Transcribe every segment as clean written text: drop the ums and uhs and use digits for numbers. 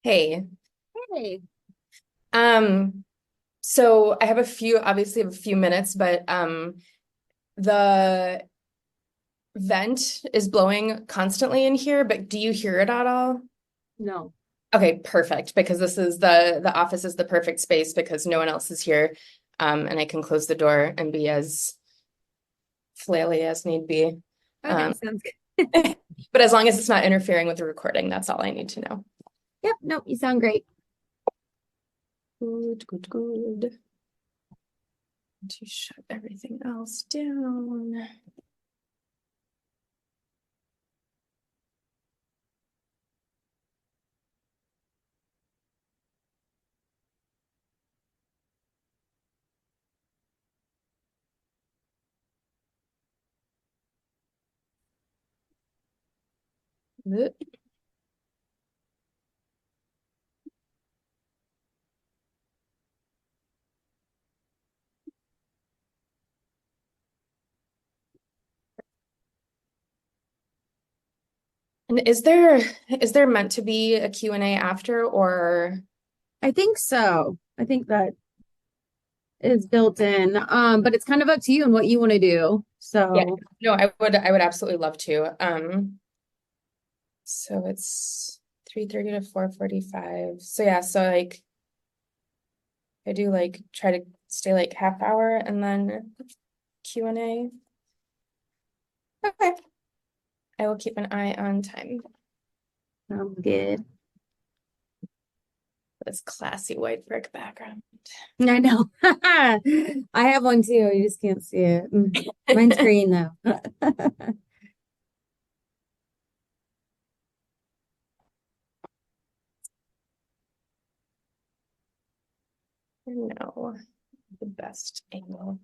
Hey, Hey. um, so I have obviously have a few minutes, but the vent is blowing constantly in here, but do you hear it at all? No. Okay, perfect, because this is the office is the perfect space because no one else is here. And I can close the door and be as flaily as need be. Okay, Um, sounds good. but as long as it's not interfering with the recording, that's all I need to know. Yep, no, you sound great. Good, good, good. To shut everything else down. And is there meant to be a Q&A after or I think so. I think that is built in. But it's kind of up to you and what you want to do. yeah, So no, I would absolutely love to. So it's 3:30 to 4:45. So yeah, so like I do like try to stay like half hour and then Q&A. Okay. I will keep an eye on time. good. This classy white brick background. I know. I have one too. You just can't see it. Mine's green though. No, the best angle.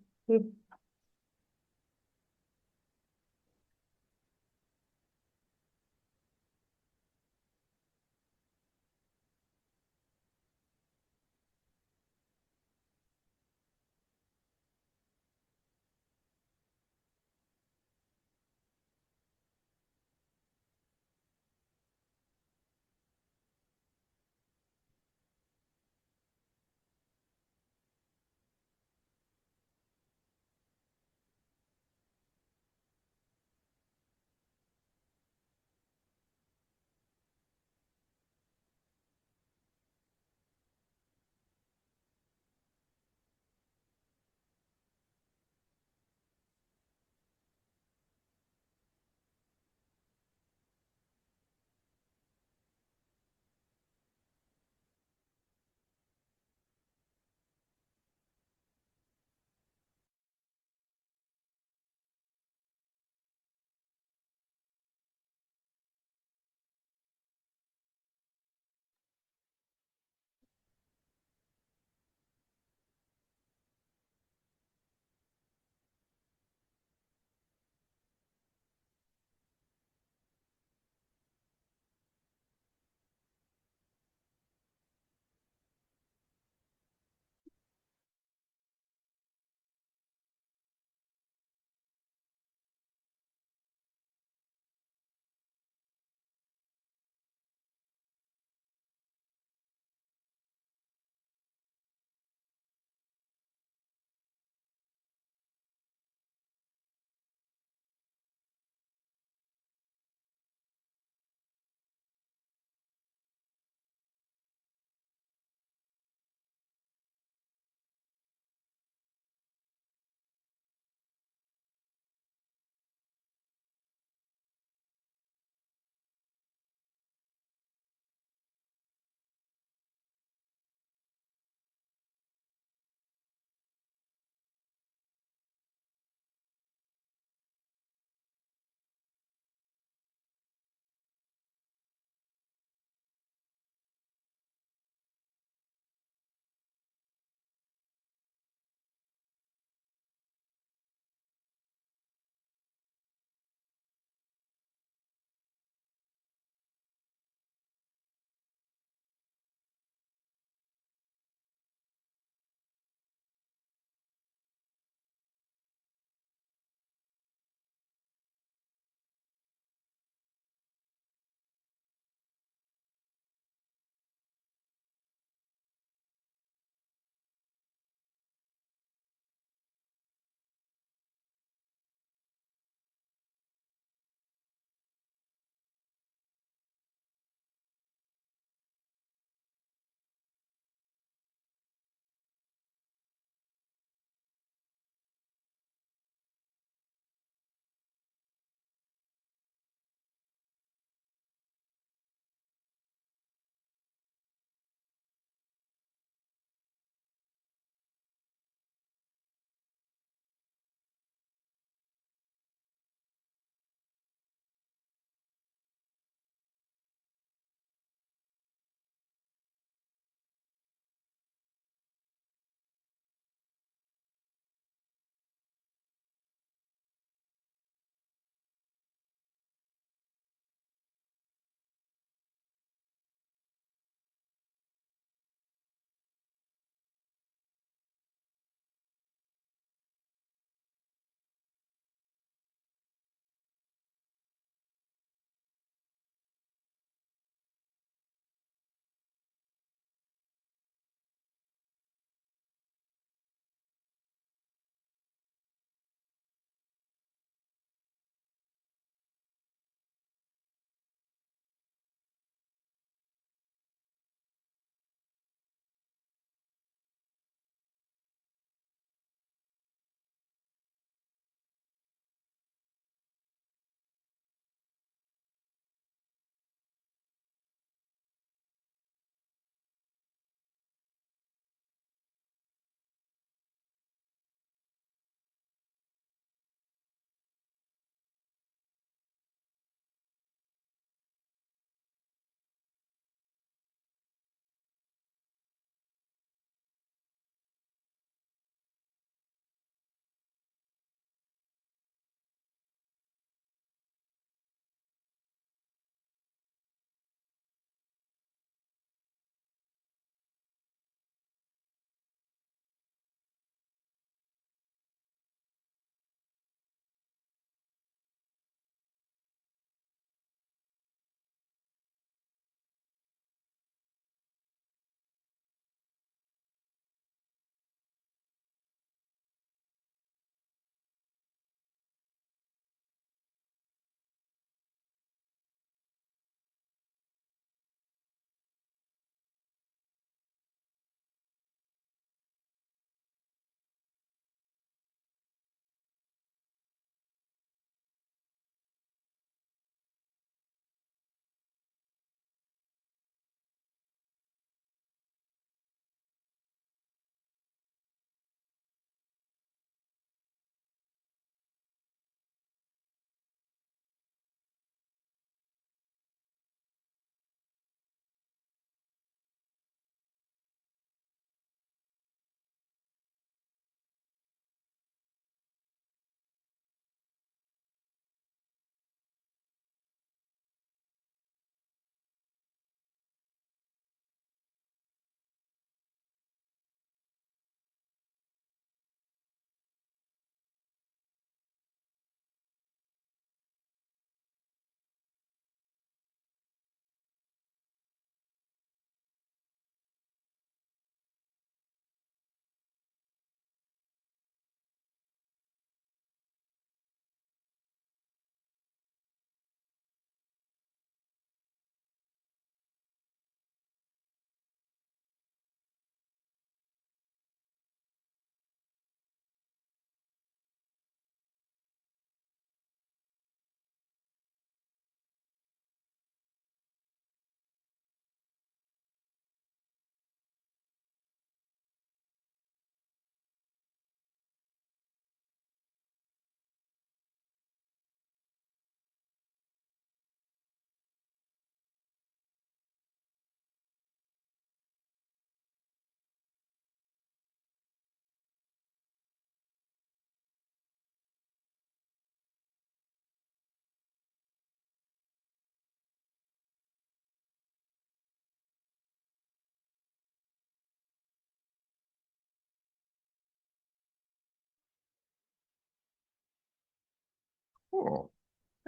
Oh,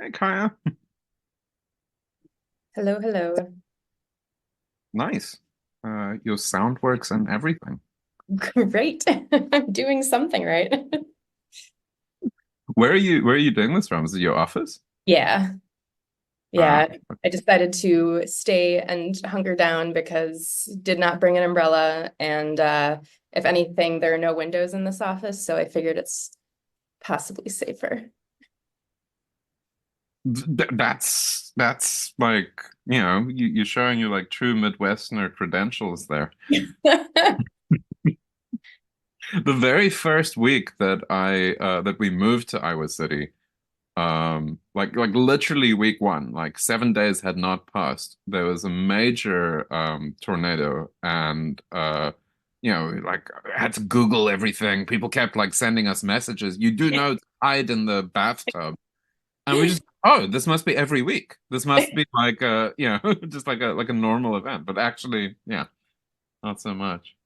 hey, Kaya. Hello, hello. Nice. Your sound works and everything. Great. I'm doing something right. Where are you doing this from? Is it your office? Yeah. Ah, Yeah. I decided to stay and hunker down because did not bring an umbrella. And if anything, there are no windows in this office, so I figured it's possibly safer. that's like, you're showing your like true Midwesterner credentials there. The very first week that we moved to Iowa City, like literally week one, like 7 days had not passed. There was a major tornado, and like I had to Google everything. People kept like sending us messages. You do know to hide in the bathtub, and we just, oh, this must be every week. This must be like just like a normal event. But actually, yeah, not so much.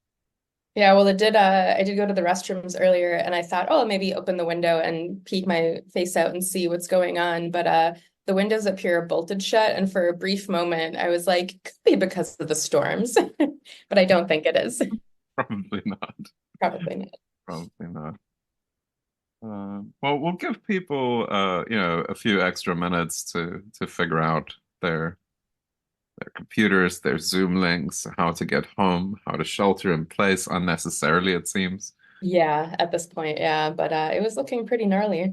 Yeah, well, I did go to the restrooms earlier and I thought, oh, maybe open the window and peek my face out and see what's going on. But the windows up here are bolted shut, and for a brief moment I was like, could be because of the storms. But I don't think it is. Probably not. Probably not. Probably not. Well, we'll give people, a few extra minutes to figure out their computers, their Zoom links, how to get home, how to shelter in place unnecessarily, it seems. Yeah, at this point, yeah, but it was looking pretty gnarly.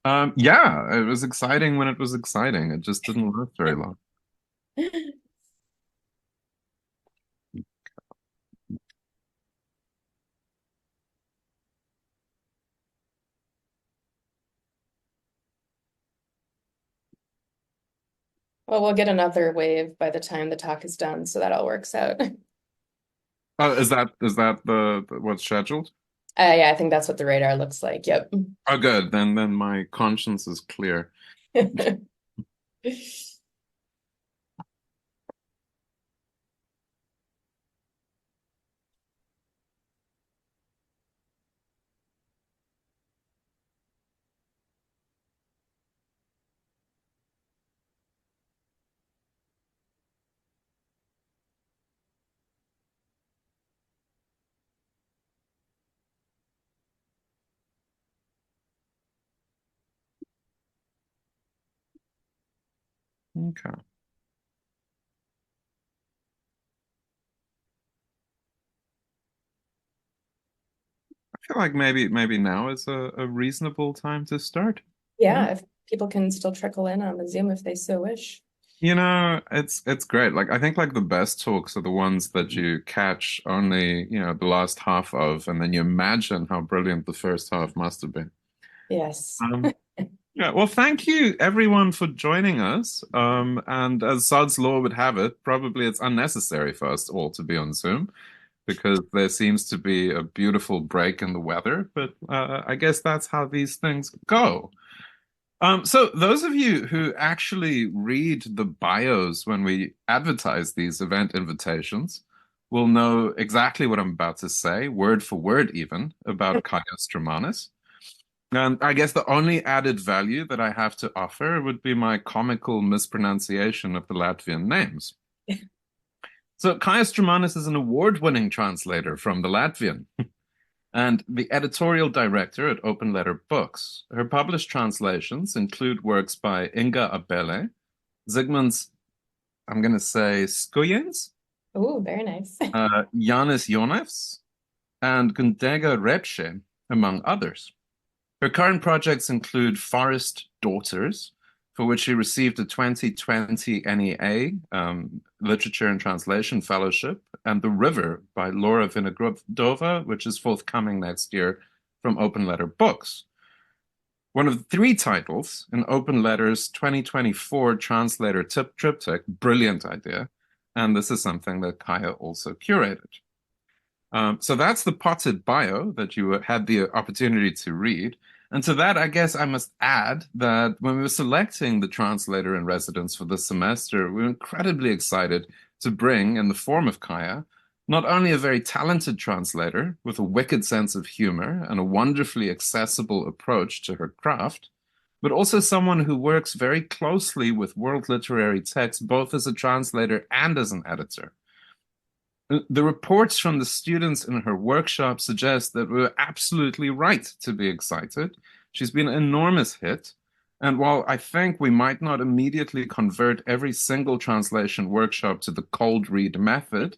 Yeah, it was exciting when it was exciting. It just didn't last very long. Well, we'll get another wave by the time the talk is done, so that all works out. Oh, is that what's scheduled? Yeah, I think that's what the radar looks like. Yep. Oh, good. Then my conscience is clear. Okay. I feel like maybe now is a reasonable time to start. Yeah. Yeah, if people can still trickle in on the Zoom if they so wish. It's great. Like I think like the best talks are the ones that you catch only, the last half of, and then you imagine how brilliant the first half must have been. Yes. Um, yeah, well, thank you everyone for joining us. And as Sod's Law would have it, probably it's unnecessary for us all to be on Zoom because there seems to be a beautiful break in the weather, but I guess that's how these things go. So those of you who actually read the bios when we advertise these event invitations will know exactly what I'm about to say, word for word even, about Kaija Straumanis. And I guess the only added value that I have to offer would be my comical mispronunciation of the Latvian names. So Kaija Straumanis is an award-winning translator from the Latvian and the editorial director at Open Letter Books. Her published translations include works by Inga Abele, Zygmunt's, I'm going to say, Skujens, Oh, very nice. Yanis Jonevs, and Gundega Repše, among others. Her current projects include Forest Daughters, for which she received a 2020 NEA Literature and Translation Fellowship, and The River by Laura Vinogradova, which is forthcoming next year from Open Letter Books. One of the three titles in Open Letter's 2024 Translator Triptych, brilliant idea, and this is something that Kaija also curated. So that's the potted bio that you had the opportunity to read. And to that, I guess I must add that when we were selecting the translator in residence for this semester, we were incredibly excited to bring, in the form of Kaija, Not only a very talented translator with a wicked sense of humor and a wonderfully accessible approach to her craft, but also someone who works very closely with world literary texts, both as a translator and as an editor. The reports from the students in her workshop suggest that we were absolutely right to be excited. She's been an enormous hit. And while I think we might not immediately convert every single translation workshop to the cold read method,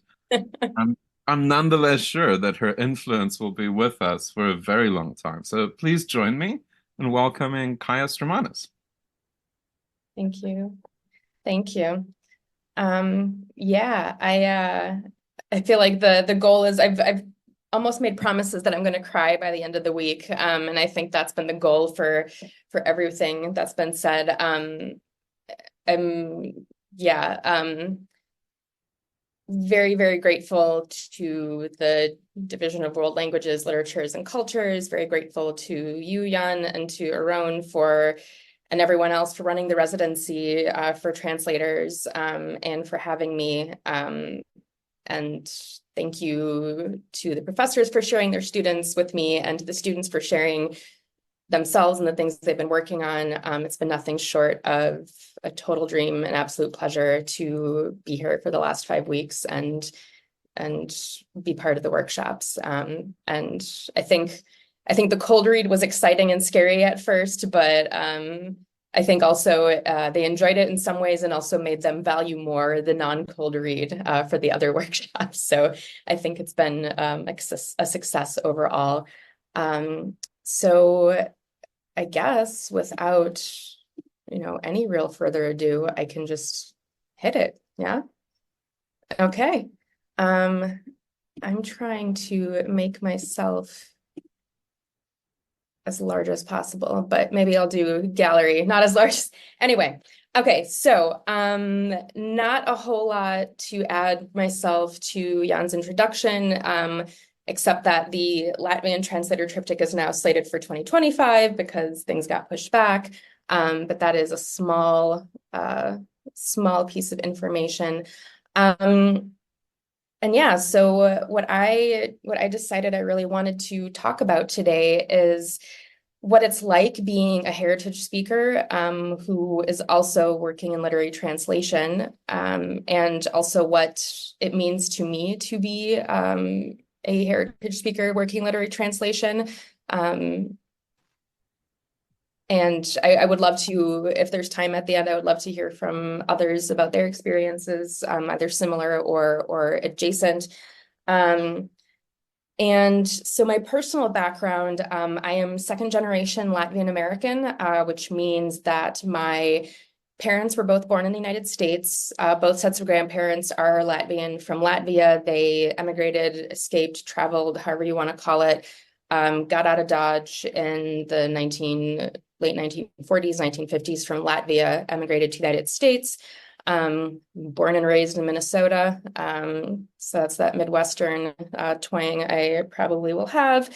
I'm, I'm nonetheless sure that her influence will be with us for a very long time. So please join me in welcoming Kaija Straumanis. Thank you. Thank you. Yeah, I feel like the goal is I've almost made promises that I'm going to cry by the end of the week. And I think that's been the goal for everything that's been said. Yeah, very, very grateful to the Division of World Languages, Literatures, and Cultures. Very grateful to you, Jan, and to Aron and everyone else for running the residency, for translators, and for having me. And thank you to the professors for sharing their students with me, and to the students for sharing themselves and the things they've been working on. It's been nothing short of a total dream and absolute pleasure to be here for the last 5 weeks and be part of the workshops. And I think the cold read was exciting and scary at first, but I think also they enjoyed it in some ways and also made them value more the non-cold read for the other workshops. So I think it's been a success overall. So I guess without, any real further ado, I can just hit it. Yeah. Okay. I'm trying to make myself as large as possible, but maybe I'll do gallery, not as large. Anyway, okay, so not a whole lot to add myself to Jan's introduction, except that the Latvian translator triptych is now slated for 2025 because things got pushed back. But that is a small piece of information. And yeah, so what I decided I really wanted to talk about today is what it's like being a heritage speaker who is also working in literary translation, and also what it means to me to be a heritage speaker working literary translation. And I would love to, if there's time at the end, I would love to hear from others about their experiences, either similar or adjacent. And so my personal background, I am second generation Latvian American, which means that my parents were both born in the United States. Both sets of grandparents are Latvian from Latvia. They emigrated, escaped, traveled, however you want to call it, got out of Dodge in the late 1940s, 1950s from Latvia, emigrated to the United States. Born and raised in Minnesota. So that's that Midwestern twang I probably will have.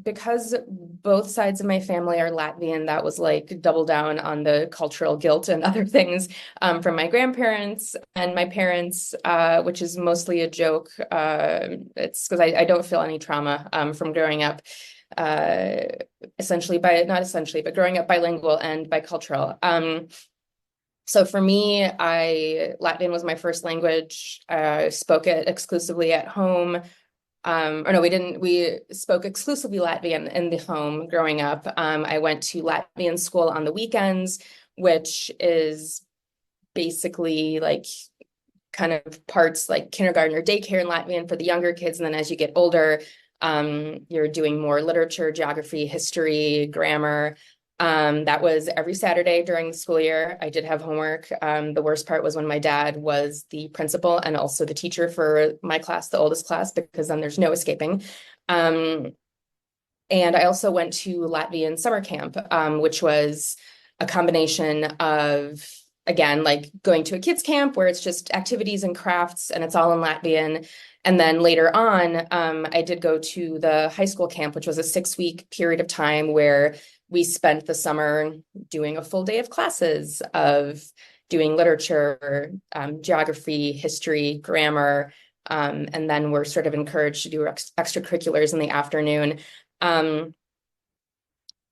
Because both sides of my family are Latvian, that was like double down on the cultural guilt and other things from my grandparents and my parents, which is mostly a joke. It's because I don't feel any trauma from growing up not essentially, but growing up bilingual and bicultural. So for me, Latvian was my first language. I spoke it exclusively at home. Or no, we spoke exclusively Latvian in the home growing up. I went to Latvian school on the weekends, which is basically like kind of parts like kindergarten or daycare in Latvian for the younger kids. And then as you get older, you're doing more literature, geography, history, grammar. That was every Saturday during the school year. I did have homework. The worst part was when my dad was the principal and also the teacher for my class, the oldest class, because then there's no escaping. And I also went to Latvian summer camp, which was a combination of, again, like going to a kids camp where it's just activities and crafts and it's all in Latvian. And then later on, I did go to the high school camp, which was a 6-week period of time where we spent the summer doing a full day of classes of doing literature, geography, history, grammar, and then we're sort of encouraged to do extracurriculars in the afternoon.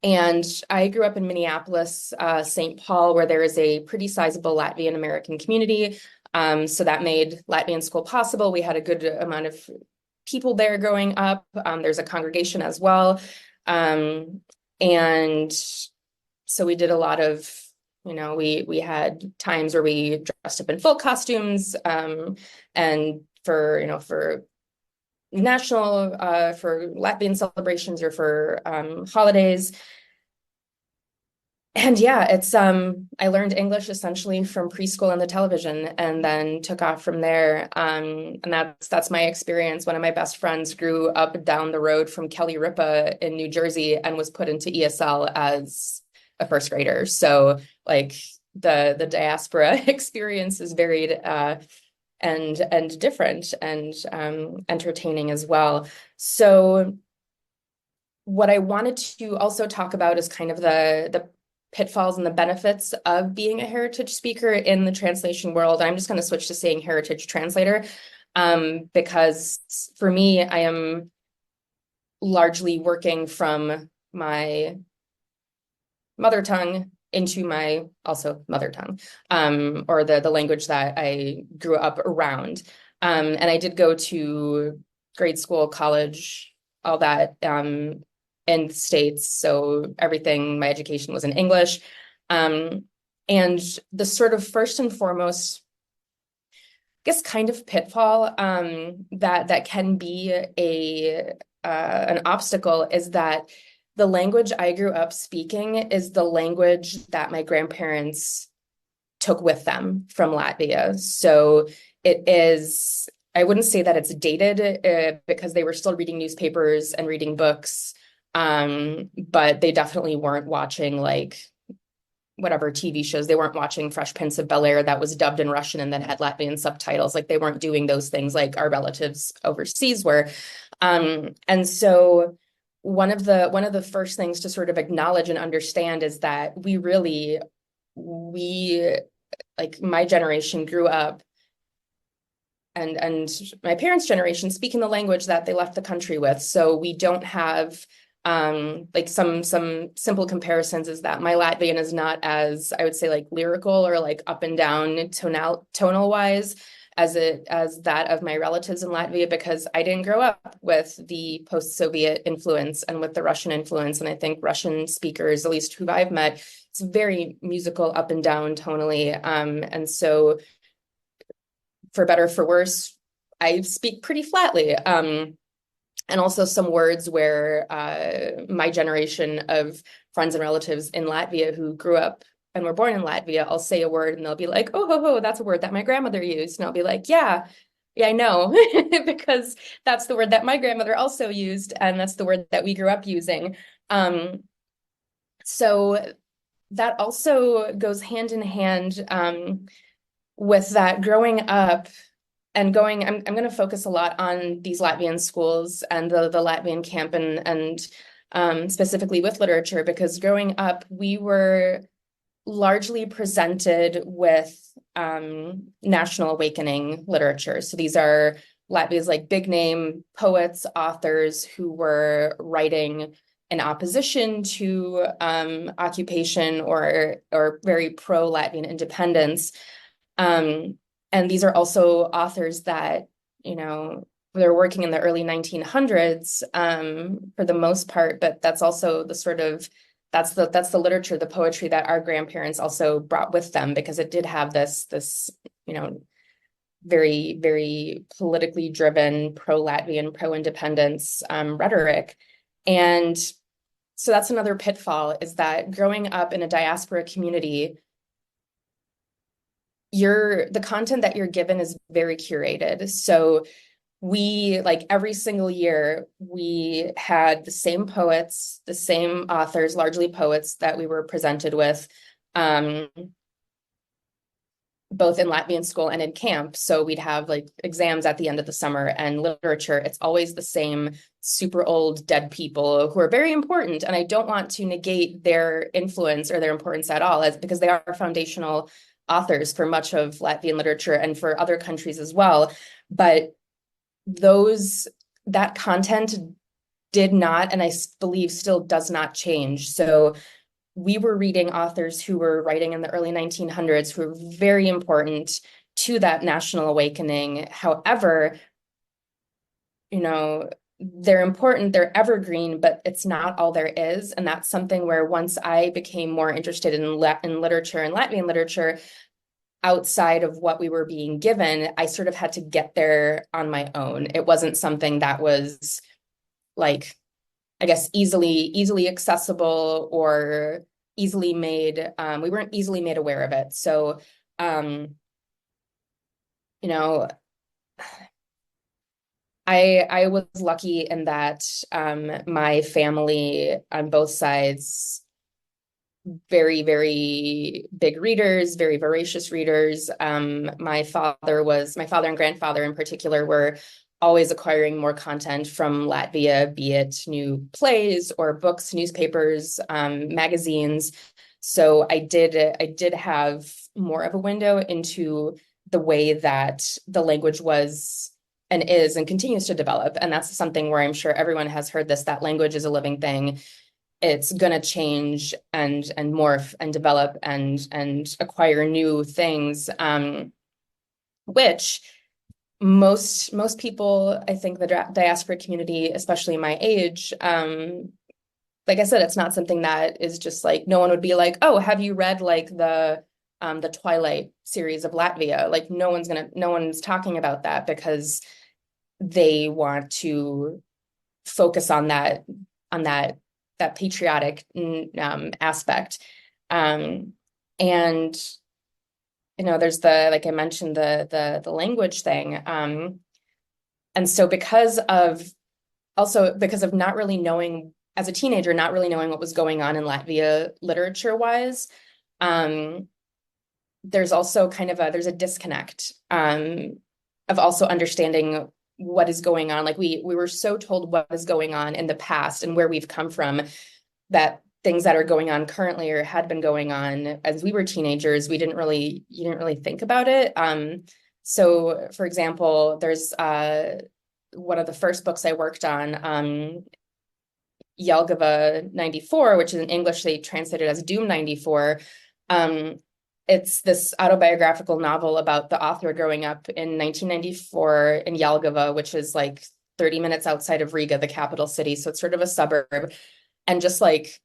And I grew up in Minneapolis, St. Paul, where there is a pretty sizable Latvian American community. So that made Latvian school possible. We had a good amount of people there growing up. There's a congregation as well. And so we did a lot of, we had times where we dressed up in folk costumes, and for national, for Latvian celebrations or for holidays. And yeah, I learned English essentially from preschool and the television, and then took off from there. And that's my experience. One of my best friends grew up down the road from Kelly Ripa in New Jersey and was put into ESL as a first grader. So like the diaspora experience is varied and different and entertaining as well. So what I wanted to also talk about is kind of the pitfalls and the benefits of being a heritage speaker in the translation world. I'm just going to switch to saying heritage translator, because for me, I am largely working from my mother tongue into my also mother tongue, or the language that I grew up around. And I did go to grade school, college, all that, in the States. So everything, my education was in English. And the sort of first and foremost, I guess, kind of pitfall that can be an obstacle is that the language I grew up speaking is the language that my grandparents took with them from Latvia. So it is, I wouldn't say that it's dated because they were still reading newspapers and reading books, but they definitely weren't watching like whatever TV shows. They weren't watching Fresh Prince of Bel-Air that was dubbed in Russian and then had Latvian subtitles. Like they weren't doing those things like our relatives overseas were. And so one of the first things to sort of acknowledge and understand is that we like my generation grew up and my parents' generation speaking the language that they left the country with. So we don't have like some simple comparisons is that my Latvian is not as, I would say, like lyrical or like up and down tonal wise as that of my relatives in Latvia, because I didn't grow up with the post-Soviet influence and with the Russian influence. And I think Russian speakers, at least who I've met, it's very musical up and down tonally. And so for better or for worse, I speak pretty flatly. And also some words where my generation of friends and relatives in Latvia who grew up and were born in Latvia, I'll say a word and they'll be like, oh, that's a word that my grandmother used. And I'll be like, yeah, I know, because that's the word that my grandmother also used. And that's the word that we grew up using. So that also goes hand in hand with that growing up and going, I'm going to focus a lot on these Latvian schools and the Latvian camp and specifically with literature, because growing up, we were largely presented with national awakening literature. So these are Latvia's like big name poets, authors who were writing in opposition to occupation or very pro-Latvian independence. And these are also authors that, they're working in the early 1900s for the most part, but that's also the sort of, that's the literature, the poetry that our grandparents also brought with them, because it did have this, very, very politically driven pro-Latvian, pro-independence rhetoric. And so that's another pitfall, is that growing up in a diaspora community, the content that you're given is very curated. So we, like every single year, we had the same poets, the same authors, largely poets that we were presented with, both in Latvian school and in camp. So we'd have like exams at the end of the summer, and literature, it's always the same super old dead people who are very important. And I don't want to negate their influence or their importance at all, because they are foundational authors for much of Latvian literature and for other countries as well. But that content did not, and I believe still does not change. So we were reading authors who were writing in the early 1900s who were very important to that national awakening. However, they're important, they're evergreen, but it's not all there is. And that's something where once I became more interested in literature and Latvian literature, outside of what we were being given, I sort of had to get there on my own. It wasn't something that was like, I guess, easily accessible or easily made. We weren't easily made aware of it. So, you know, I was lucky in that my family on both sides, very, very big readers, very voracious readers. My father and grandfather in particular were always acquiring more content from Latvia, be it new plays or books, newspapers, magazines. So I did have more of a window into the way that the language was and is and continues to develop. And that's something where I'm sure everyone has heard this, that language is a living thing. It's going to change and morph and develop and acquire new things, which most people, I think the diaspora community, especially my age, like I said, it's not something that is just like, no one would be like, oh, have you read like the Twilight series of Latvia? Like no one's talking about that because they want to focus on that patriotic aspect. And there's like I mentioned, the language thing. And so because of not really knowing, as a teenager, not really knowing what was going on in Latvia literature wise, there's also there's a disconnect of also understanding what is going on. Like we were so told what is going on in the past and where we've come from, that things that are going on currently or had been going on as we were teenagers, you didn't really think about it. So for example, there's one of the first books I worked on, Jelgava 94, which is in English they translated as Doom 94. It's this autobiographical novel about the author growing up in 1994 in Jelgava, which is like 30 minutes outside of Riga, the capital city. So it's sort of a suburb, and just like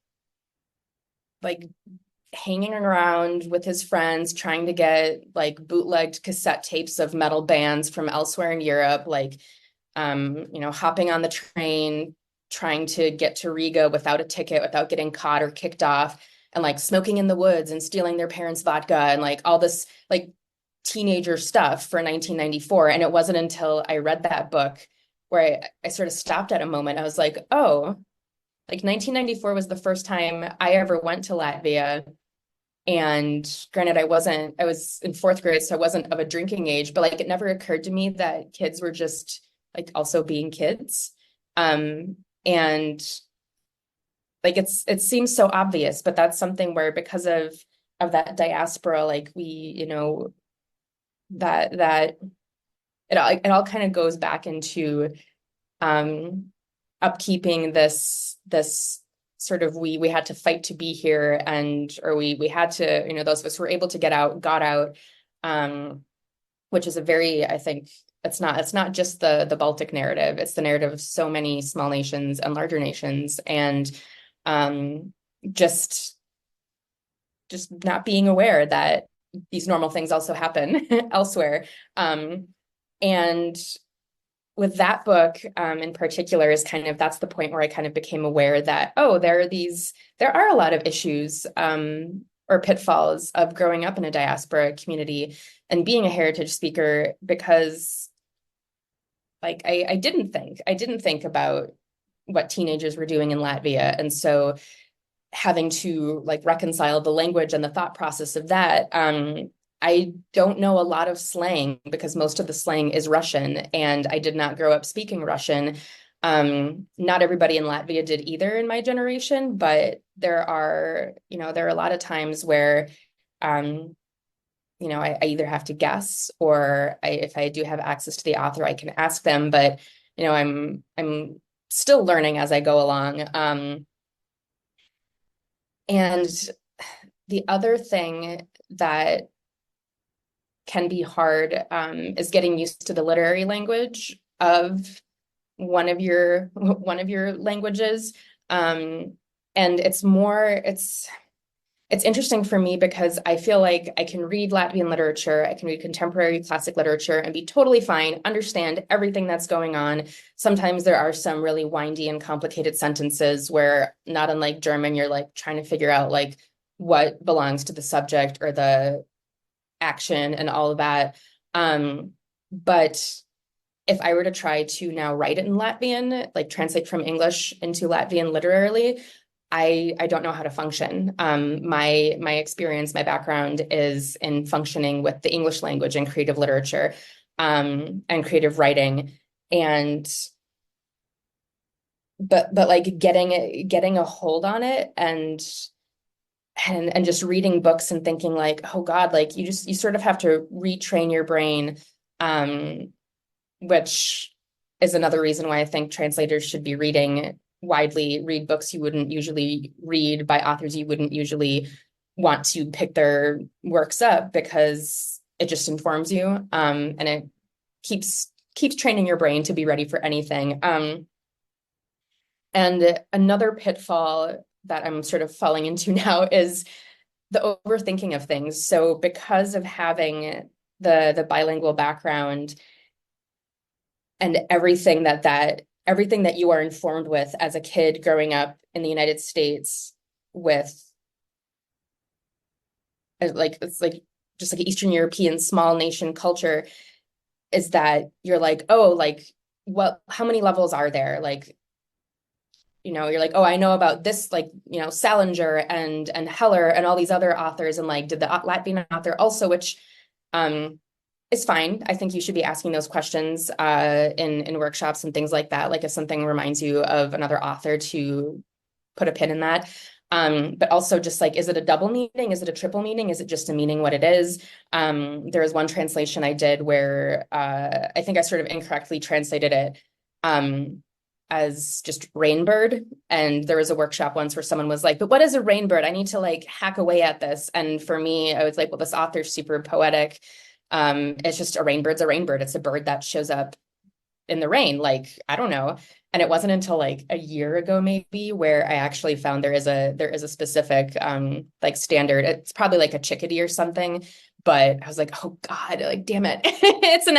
hanging around with his friends, trying to get like bootlegged cassette tapes of metal bands from elsewhere in Europe, like, hopping on the train, trying to get to Riga without a ticket, without getting caught or kicked off, and like smoking in the woods and stealing their parents' vodka and like all this like teenager stuff for 1994. And it wasn't until I read that book where I sort of stopped at a moment. I was like, oh, like 1994 was the first time I ever went to Latvia. And granted, I was in fourth grade, so I wasn't of a drinking age, but like it never occurred to me that kids were just like also being kids. And like it seems so obvious, but that's something where because of that diaspora, like we, that it all kind of goes back into upkeeping this sort of we had to fight to be here, or we had to, those of us who were able to get out got out, which is a very, I think it's not just the Baltic narrative, it's the narrative of so many small nations and larger nations, and just not being aware that these normal things also happen elsewhere. And with that book in particular is that's the point where I kind of became aware that, oh, there are a lot of issues or pitfalls of growing up in a diaspora community and being a heritage speaker, because like I didn't think about what teenagers were doing in Latvia. And so having to like reconcile the language and the thought process of that, I don't know a lot of slang because most of the slang is Russian, and I did not grow up speaking Russian. Not everybody in Latvia did either in my generation, but there are a lot of times where I either have to guess, or if I do have access to the author, I can ask them. But I'm still learning as I go along. And the other thing that can be hard is getting used to the literary language of one of your languages. And it's interesting for me because I feel like I can read Latvian literature, I can read contemporary classic literature and be totally fine, understand everything that's going on. Sometimes there are some really windy and complicated sentences where, not unlike German, you're like trying to figure out like what belongs to the subject or the action and all of that. But if I were to try to now write it in Latvian, like translate from English into Latvian literally, I don't know how to function. My experience, my background is in functioning with the English language and creative literature, and creative writing. But like getting a hold on it and just reading books and thinking like, oh God, like you sort of have to retrain your brain, which is another reason why I think translators should be read books you wouldn't usually read by authors you wouldn't usually want to pick their works up, because it just informs you, and it keeps training your brain to be ready for anything. And another pitfall that I'm sort of falling into now is the overthinking of things. So because of having the bilingual background and everything that you are informed with as a kid growing up in the United States with it's like just like Eastern European small nation culture, is that you're like, oh, like how many levels are there? Like, you're like, oh, I know about this, like, Salinger and Heller and all these other authors, and like, did the Latvian author also, which is fine. I think you should be asking those questions in workshops and things like that. Like if something reminds you of another author, to put a pin in that. But also just like, is it a double meaning? Is it a triple meaning? Is it just a meaning what it is? There was one translation I did where I think I sort of incorrectly translated it as just rainbird. And there was a workshop once where someone was like, but what is a rainbird? I need to like hack away at this. And for me, I was like, well, this author's super poetic. It's just a rainbird's a rainbird. It's a bird that shows up in the rain. Like, I don't know. And it wasn't until like a year ago, maybe, where I actually found there is a specific like standard. It's probably like a chickadee or something. But I was like, oh God, like, damn it. It's an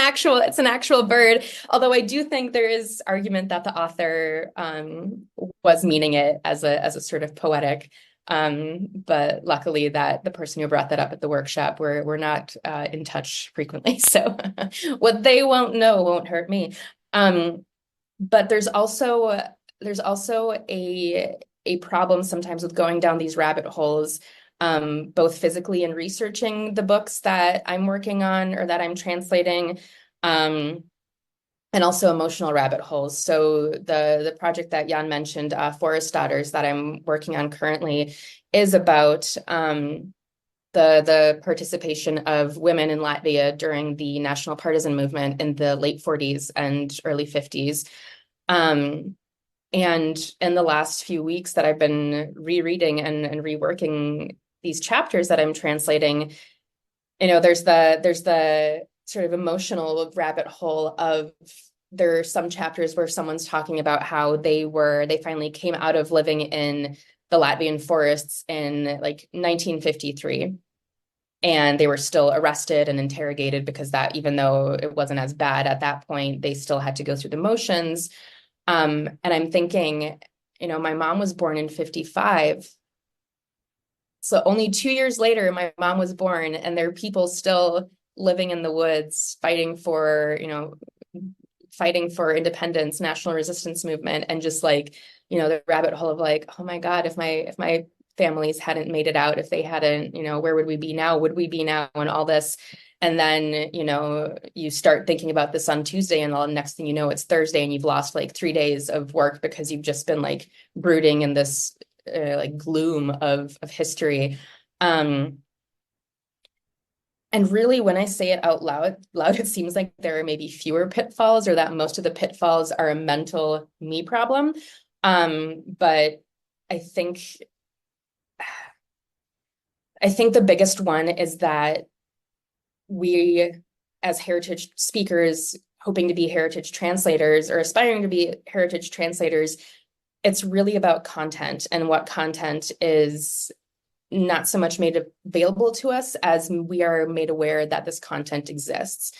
actual bird. Although I do think there is argument that the author was meaning it as a sort of poetic. But luckily that the person who brought that up at the workshop, we're not in touch frequently. So what they won't know won't hurt me. But there's also a problem sometimes with going down these rabbit holes, both physically and researching the books that I'm working on or that I'm translating, and also emotional rabbit holes. So the project that Jan mentioned, Forest Daughters, that I'm working on currently, is about the participation of women in Latvia during the national partisan movement in the late 40s and early 50s. And in the last few weeks that I've been rereading and reworking these chapters that I'm translating, there's the sort of emotional rabbit hole of, there are some chapters where someone's talking about how they finally came out of living in the Latvian forests in like 1953. And they were still arrested and interrogated because that, even though it wasn't as bad at that point, they still had to go through the motions. And I'm thinking, my mom was born in 1955. So only 2 years later, my mom was born, and there are people still living in the woods, fighting for independence, national resistance movement, and just like, the rabbit hole of like, oh my God, if my families hadn't made it out, if they hadn't, where would we be now? Would we be now? And all this. And then, you start thinking about this on Tuesday, and the next thing you know, it's Thursday, and you've lost like 3 days of work because you've just been like brooding in this like gloom of history. And really, when I say it out loud, it seems like there are maybe fewer pitfalls, or that most of the pitfalls are a mental me problem. But I think the biggest one is that we, as heritage speakers, hoping to be heritage translators or aspiring to be heritage translators, it's really about content, and what content is not so much made available to us as we are made aware that this content exists.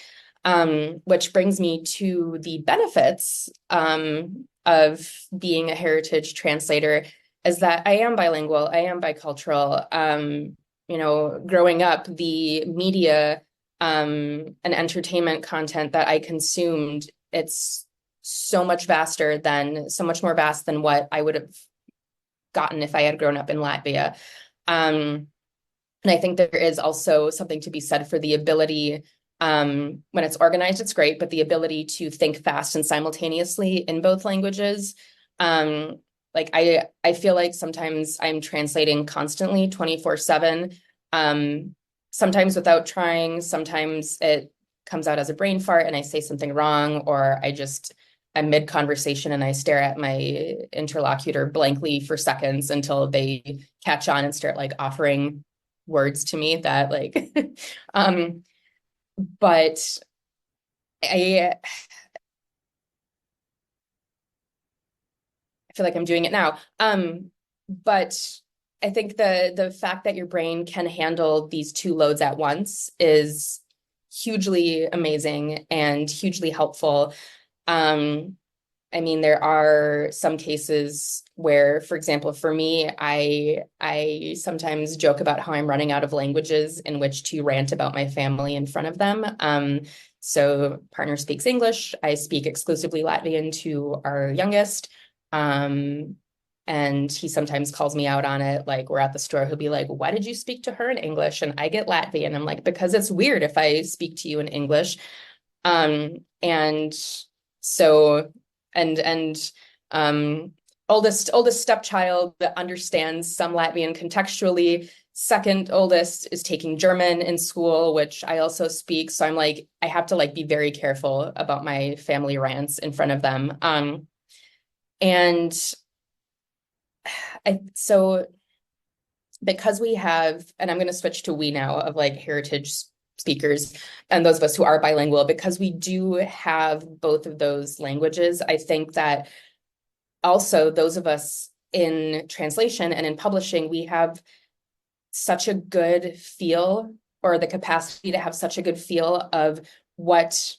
Which brings me to the benefits of being a heritage translator, is that I am bilingual, I am bicultural. Growing up, the media and entertainment content that I consumed, it's so much more vast than what I would have gotten if I had grown up in Latvia. And I think there is also something to be said for the ability, when it's organized, it's great, but the ability to think fast and simultaneously in both languages. Like I feel like sometimes I'm translating constantly 24/7, sometimes without trying, sometimes it comes out as a brain fart and I say something wrong, or I'm mid-conversation and I stare at my interlocutor blankly for seconds until they catch on and start like offering words to me that like, but I feel like I'm doing it now. But I think the fact that your brain can handle these two loads at once is hugely amazing and hugely helpful. I mean, there are some cases where, for example, for me, I sometimes joke about how I'm running out of languages in which to rant about my family in front of them. So partner speaks English. I speak exclusively Latvian to our youngest. And he sometimes calls me out on it. Like, we're at the store, he'll be like, why did you speak to her in English? And I get Latvian. I'm like, because it's weird if I speak to you in English. And so, oldest stepchild that understands some Latvian contextually. Second oldest is taking German in school, which I also speak. So I'm like, I have to like be very careful about my family rants in front of them. So because we have, and I'm going to switch to we now, of like heritage speakers and those of us who are bilingual, because we do have both of those languages, I think that also those of us in translation and in publishing, we have such a good feel, or the capacity to have such a good feel of what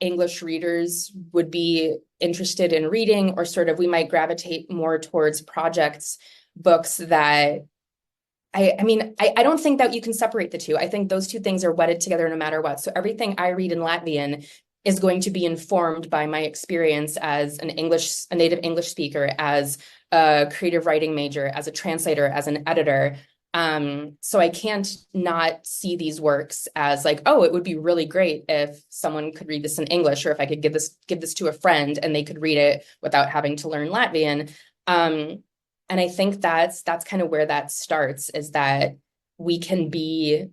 English readers would be interested in reading, or sort of we might gravitate more towards projects, books that I mean, I don't think that you can separate the two. I think those two things are wedded together no matter what. So everything I read in Latvian is going to be informed by my experience as a native English speaker, as a creative writing major, as a translator, as an editor. So I can't not see these works as like, oh, it would be really great if someone could read this in English, or if I could give this to a friend and they could read it without having to learn Latvian. And I think that's kind of where that starts, is that we can be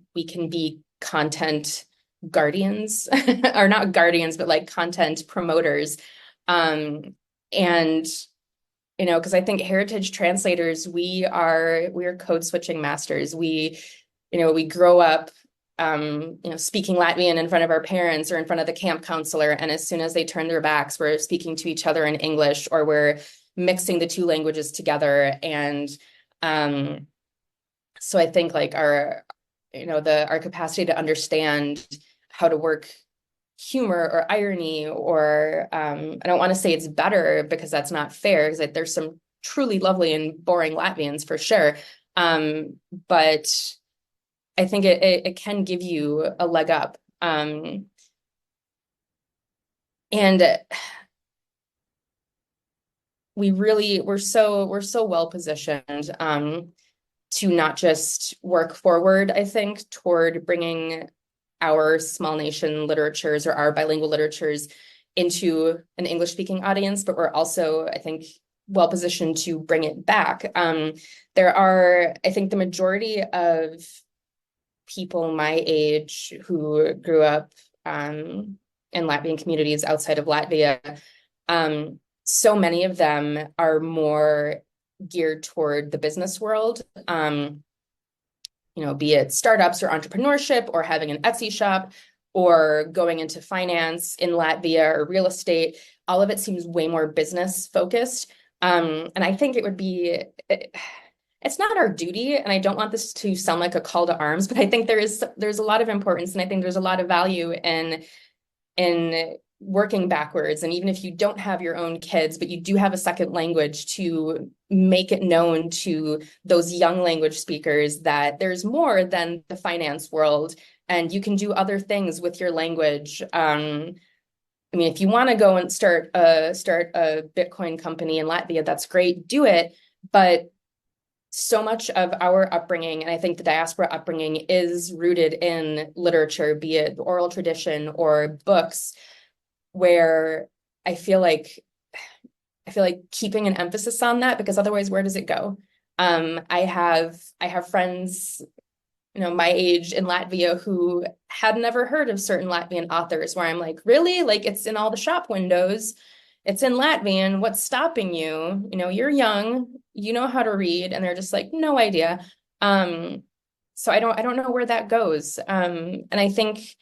content guardians, or not guardians, but like content promoters. And because I think heritage translators, we are code switching masters. We grow up speaking Latvian in front of our parents or in front of the camp counselor, and as soon as they turn their backs, we're speaking to each other in English, or we're mixing the two languages together. And so I think like our capacity to understand how to work humor or irony, or I don't want to say it's better, because that's not fair, because like, there's some truly lovely and boring Latvians for sure. But I think it can give you a leg up. And we're so well positioned to not just work forward, I think, toward bringing our small nation literatures or our bilingual literatures into an English speaking audience, but we're also, I think, well positioned to bring it back. I think the majority of people my age who grew up in Latvian communities outside of Latvia, so many of them are more geared toward the business world, be it startups or entrepreneurship or having an Etsy shop or going into finance in Latvia or real estate. All of it seems way more business focused. And I think it would be, it's not our duty, and I don't want this to sound like a call to arms, but I think there's a lot of importance, and I think there's a lot of value in working backwards. And even if you don't have your own kids, but you do have a second language, to make it known to those young language speakers that there's more than the finance world, and you can do other things with your language. I mean, if you want to go and start a Bitcoin company in Latvia, that's great, do it. But so much of our upbringing, and I think the diaspora upbringing, is rooted in literature, be it the oral tradition or books, where I feel like keeping an emphasis on that, because otherwise, where does it go? I have friends, my age in Latvia, who had never heard of certain Latvian authors, where I'm like, really? Like, it's in all the shop windows. It's in Latvian. What's stopping you? You're young, you know how to read. And they're just like, no idea. So I don't know where that goes. And I think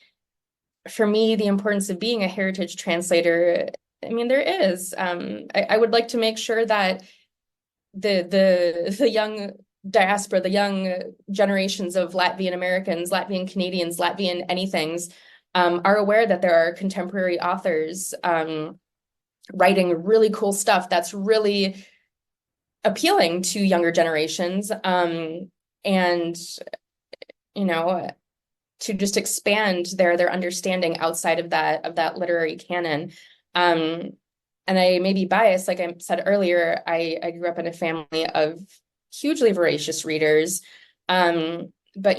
for me, the importance of being a heritage translator, I mean, there is. I would like to make sure that the young diaspora, the young generations of Latvian Americans, Latvian Canadians, Latvian anythings, are aware that there are contemporary authors writing really cool stuff that's really appealing to younger generations, and to just expand their understanding outside of that literary canon. And I may be biased, like I said earlier, I grew up in a family of hugely voracious readers. But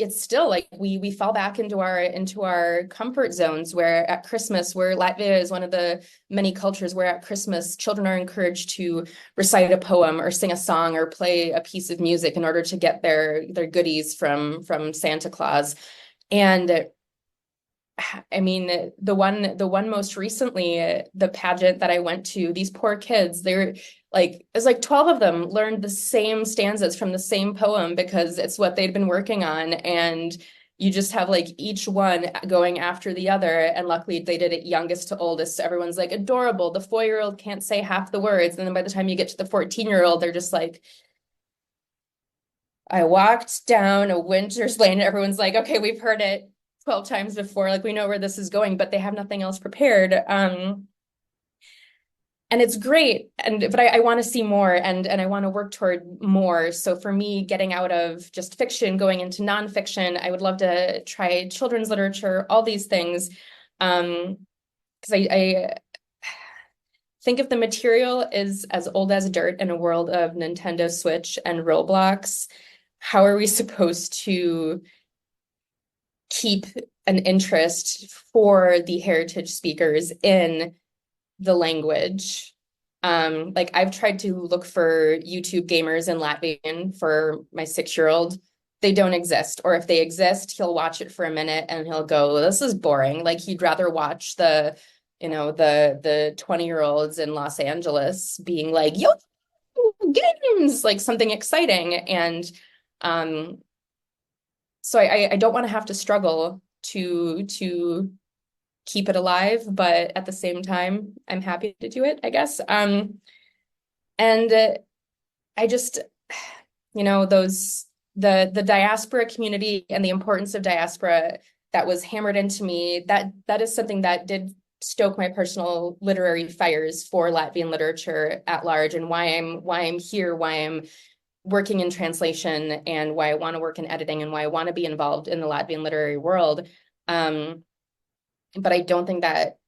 it's still like we fall back into our comfort zones, where at Christmas, where Latvia is one of the many cultures where at Christmas children are encouraged to recite a poem or sing a song or play a piece of music in order to get their goodies from Santa Claus. And I mean, the one most recently, the pageant that I went to, these poor kids, they're like, it's like 12 of them learned the same stanzas from the same poem because it's what they'd been working on. And you just have like each one going after the other. And luckily they did it youngest to oldest. So everyone's like adorable. The 4-year-old can't say half the words. And then by the time you get to the 14-year-old, they're just like, I walked down a winter's lane. And everyone's like, okay, we've heard it 12 times before, like we know where this is going, but they have nothing else prepared. And it's great, but I want to see more, and I want to work toward more. So for me, getting out of just fiction, going into nonfiction, I would love to try children's literature, all these things, because I think if the material is as old as dirt in a world of Nintendo Switch and Roblox, how are we supposed to keep an interest for the heritage speakers in the language? Like I've tried to look for YouTube gamers in Latvian for my 6-year-old. They don't exist. Or if they exist, he'll watch it for a minute and he'll go, this is boring. Like he'd rather watch the 20-year-olds in Los Angeles being like, yo, games, like something exciting. And so I don't want to have to struggle to keep it alive, but at the same time, I'm happy to do it, I guess. And I just, the diaspora community and the importance of diaspora that was hammered into me, that is something that did stoke my personal literary fires for Latvian literature at large, and why I'm here, why I'm working in translation, and why I want to work in editing, and why I want to be involved in the Latvian literary world. But I don't think that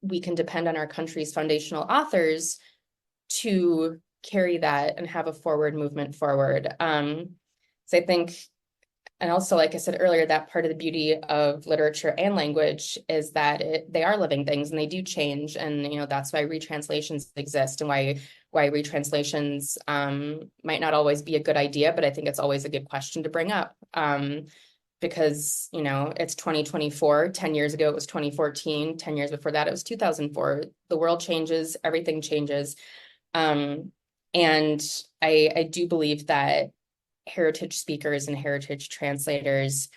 we can depend on our country's foundational authors to carry that and have a forward movement forward. So I think and also, like I said earlier, that part of the beauty of literature and language is that they are living things and they do change. And, that's why retranslations exist and why retranslations might not always be a good idea, but I think it's always a good question to bring up. Because, it's 2024, 10 years ago, it was 2014, 10 years before that, it was 2004. The world changes, everything changes. And I do believe that heritage speakers and heritage translators,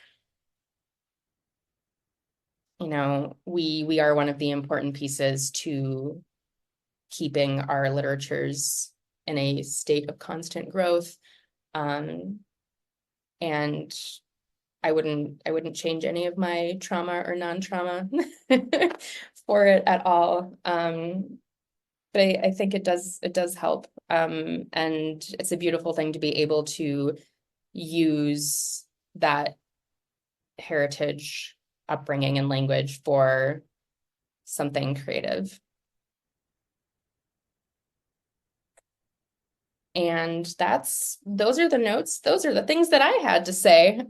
we are one of the important pieces to keeping our literatures in a state of constant growth. And I wouldn't change any of my trauma or non-trauma for it at all. But I think it does help. And it's a beautiful thing to be able to use that heritage upbringing and language for something creative. And those are the notes. Those are the things that I had to say.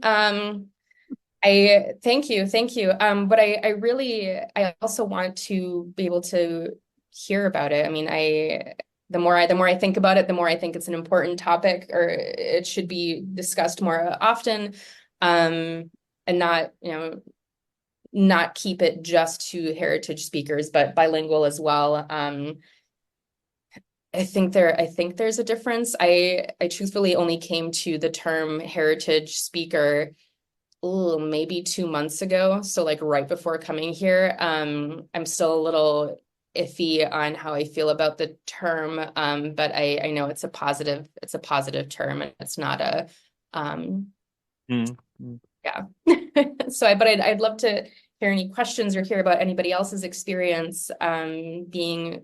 I thank you. But I also want to be able to hear about it. I mean, the more I think about it, the more I think it's an important topic, or it should be discussed more often, and not keep it just to heritage speakers, but bilingual as well. I think there's a difference. I truthfully only came to the term heritage speaker maybe 2 months ago. So like right before coming here. I'm still a little iffy on how I feel about the term. But I know it's a positive term, and it's not a yeah. So but I'd love to hear any questions or hear about anybody else's experience being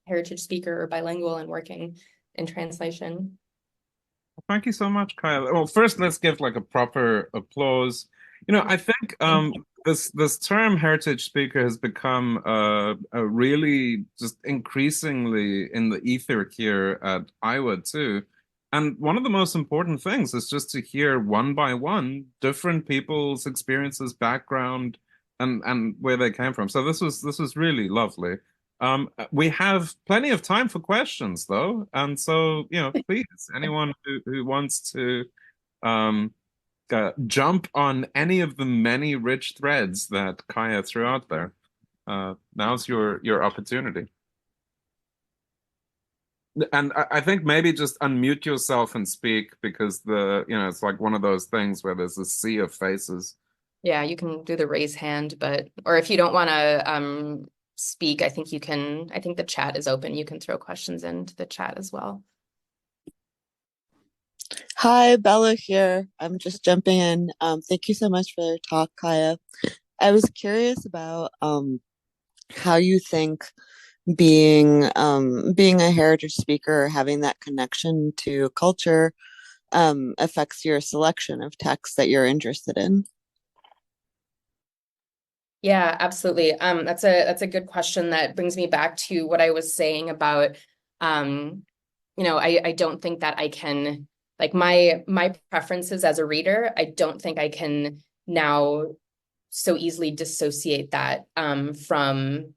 heritage speaker or bilingual and working in translation. Thank you so much, Kyle. Well, first, let's give like a proper applause. I think this term heritage speaker has become a really just increasingly in the ether here at Iowa too. And one of the most important things is just to hear one by one different people's experiences, background, and where they came from. So this was really lovely. We have plenty of time for questions, though, and so please, anyone who wants to jump on any of the many rich threads that Kaija threw out there, now's your opportunity. And I think maybe just unmute yourself and speak, because it's like one of those things where there's a sea of faces. Yeah, you can do the raise hand, or if you don't want to speak, I think the chat is open. You can throw questions into the chat as well. Hi, Bella here. I'm just jumping in. Thank you so much for your talk, Kaija. I was curious about how you think being a heritage speaker, or having that connection to culture, affects your selection of texts that you're interested in. Yeah, absolutely. That's a good question that brings me back to what I was saying about, I don't think that I can, like my preferences as a reader, I don't think I can now so easily dissociate that from,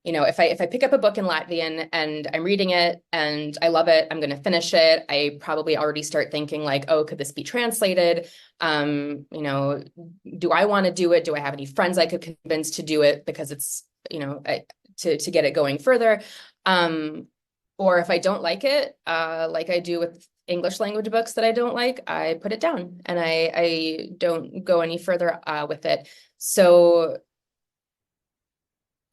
if I pick up a book in Latvian and I'm reading it and I love it, I'm going to finish it. I probably already start thinking like, oh, could this be translated? Do I want to do it? Do I have any friends I could convince to do it, because it's, to get it going further? Or if I don't like it, like I do with English language books that I don't like, I put it down and I don't go any further with it. So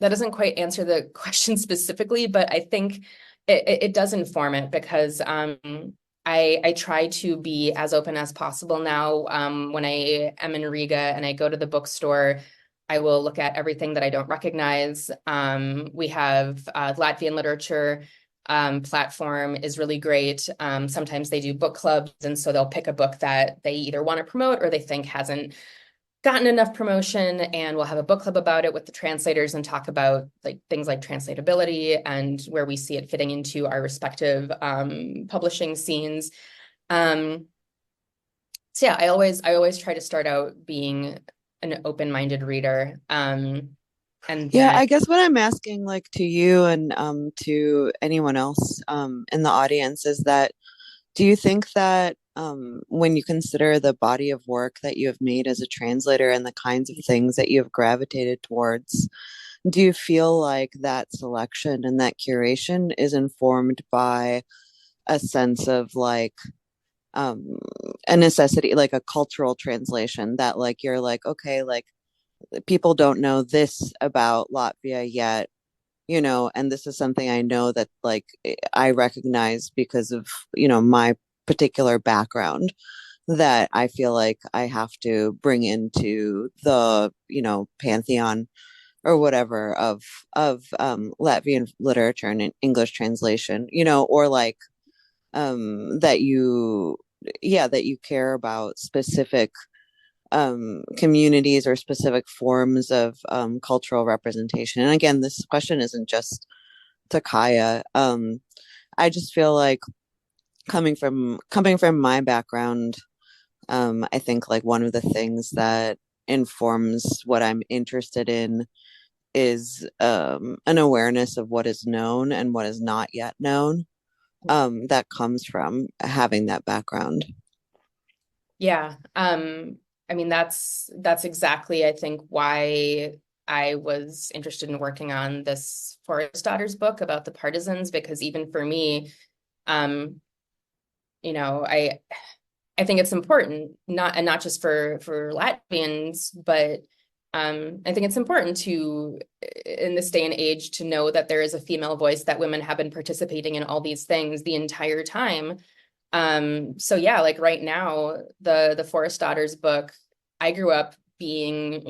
that doesn't quite answer the question specifically, but I think it does inform it, because I try to be as open as possible now. When I am in Riga and I go to the bookstore, I will look at everything that I don't recognize. We have Latvian literature platform is really great. Sometimes they do book clubs, and so they'll pick a book that they either want to promote or they think hasn't gotten enough promotion, and we'll have a book club about it with the translators and talk about like things like translatability and where we see it fitting into our respective publishing scenes. So yeah, I always try to start out being an open-minded reader. And Yeah, then I guess what I'm asking, like, to you and to anyone else in the audience, is that, do you think that when you consider the body of work that you have made as a translator and the kinds of things that you have gravitated towards, do you feel like that selection and that curation is informed by a sense of like um a necessity, like a cultural translation, that like you're like, okay, like people don't know this about Latvia yet, and this is something I know that like I recognize because of, my particular background, that I feel like I have to bring into the, pantheon or whatever of Latvian literature and English translation, or like that you yeah, that you care about specific communities or specific forms of cultural representation. And again, this question isn't just to Kaya. I just feel like coming from my background, I think like one of the things that informs what I'm interested in is an awareness of what is known and what is not yet known. That comes from having that background. yeah, I mean that's exactly I think why I was interested in working on this Forest Daughters book about the partisans, because even for me, um, I think it's important, not just for Latvians, but I think it's important to, in this day and age, to know that there is a female voice, that women have been participating in all these things the entire time. So yeah, like right now, the Forest Daughters book, I grew up being,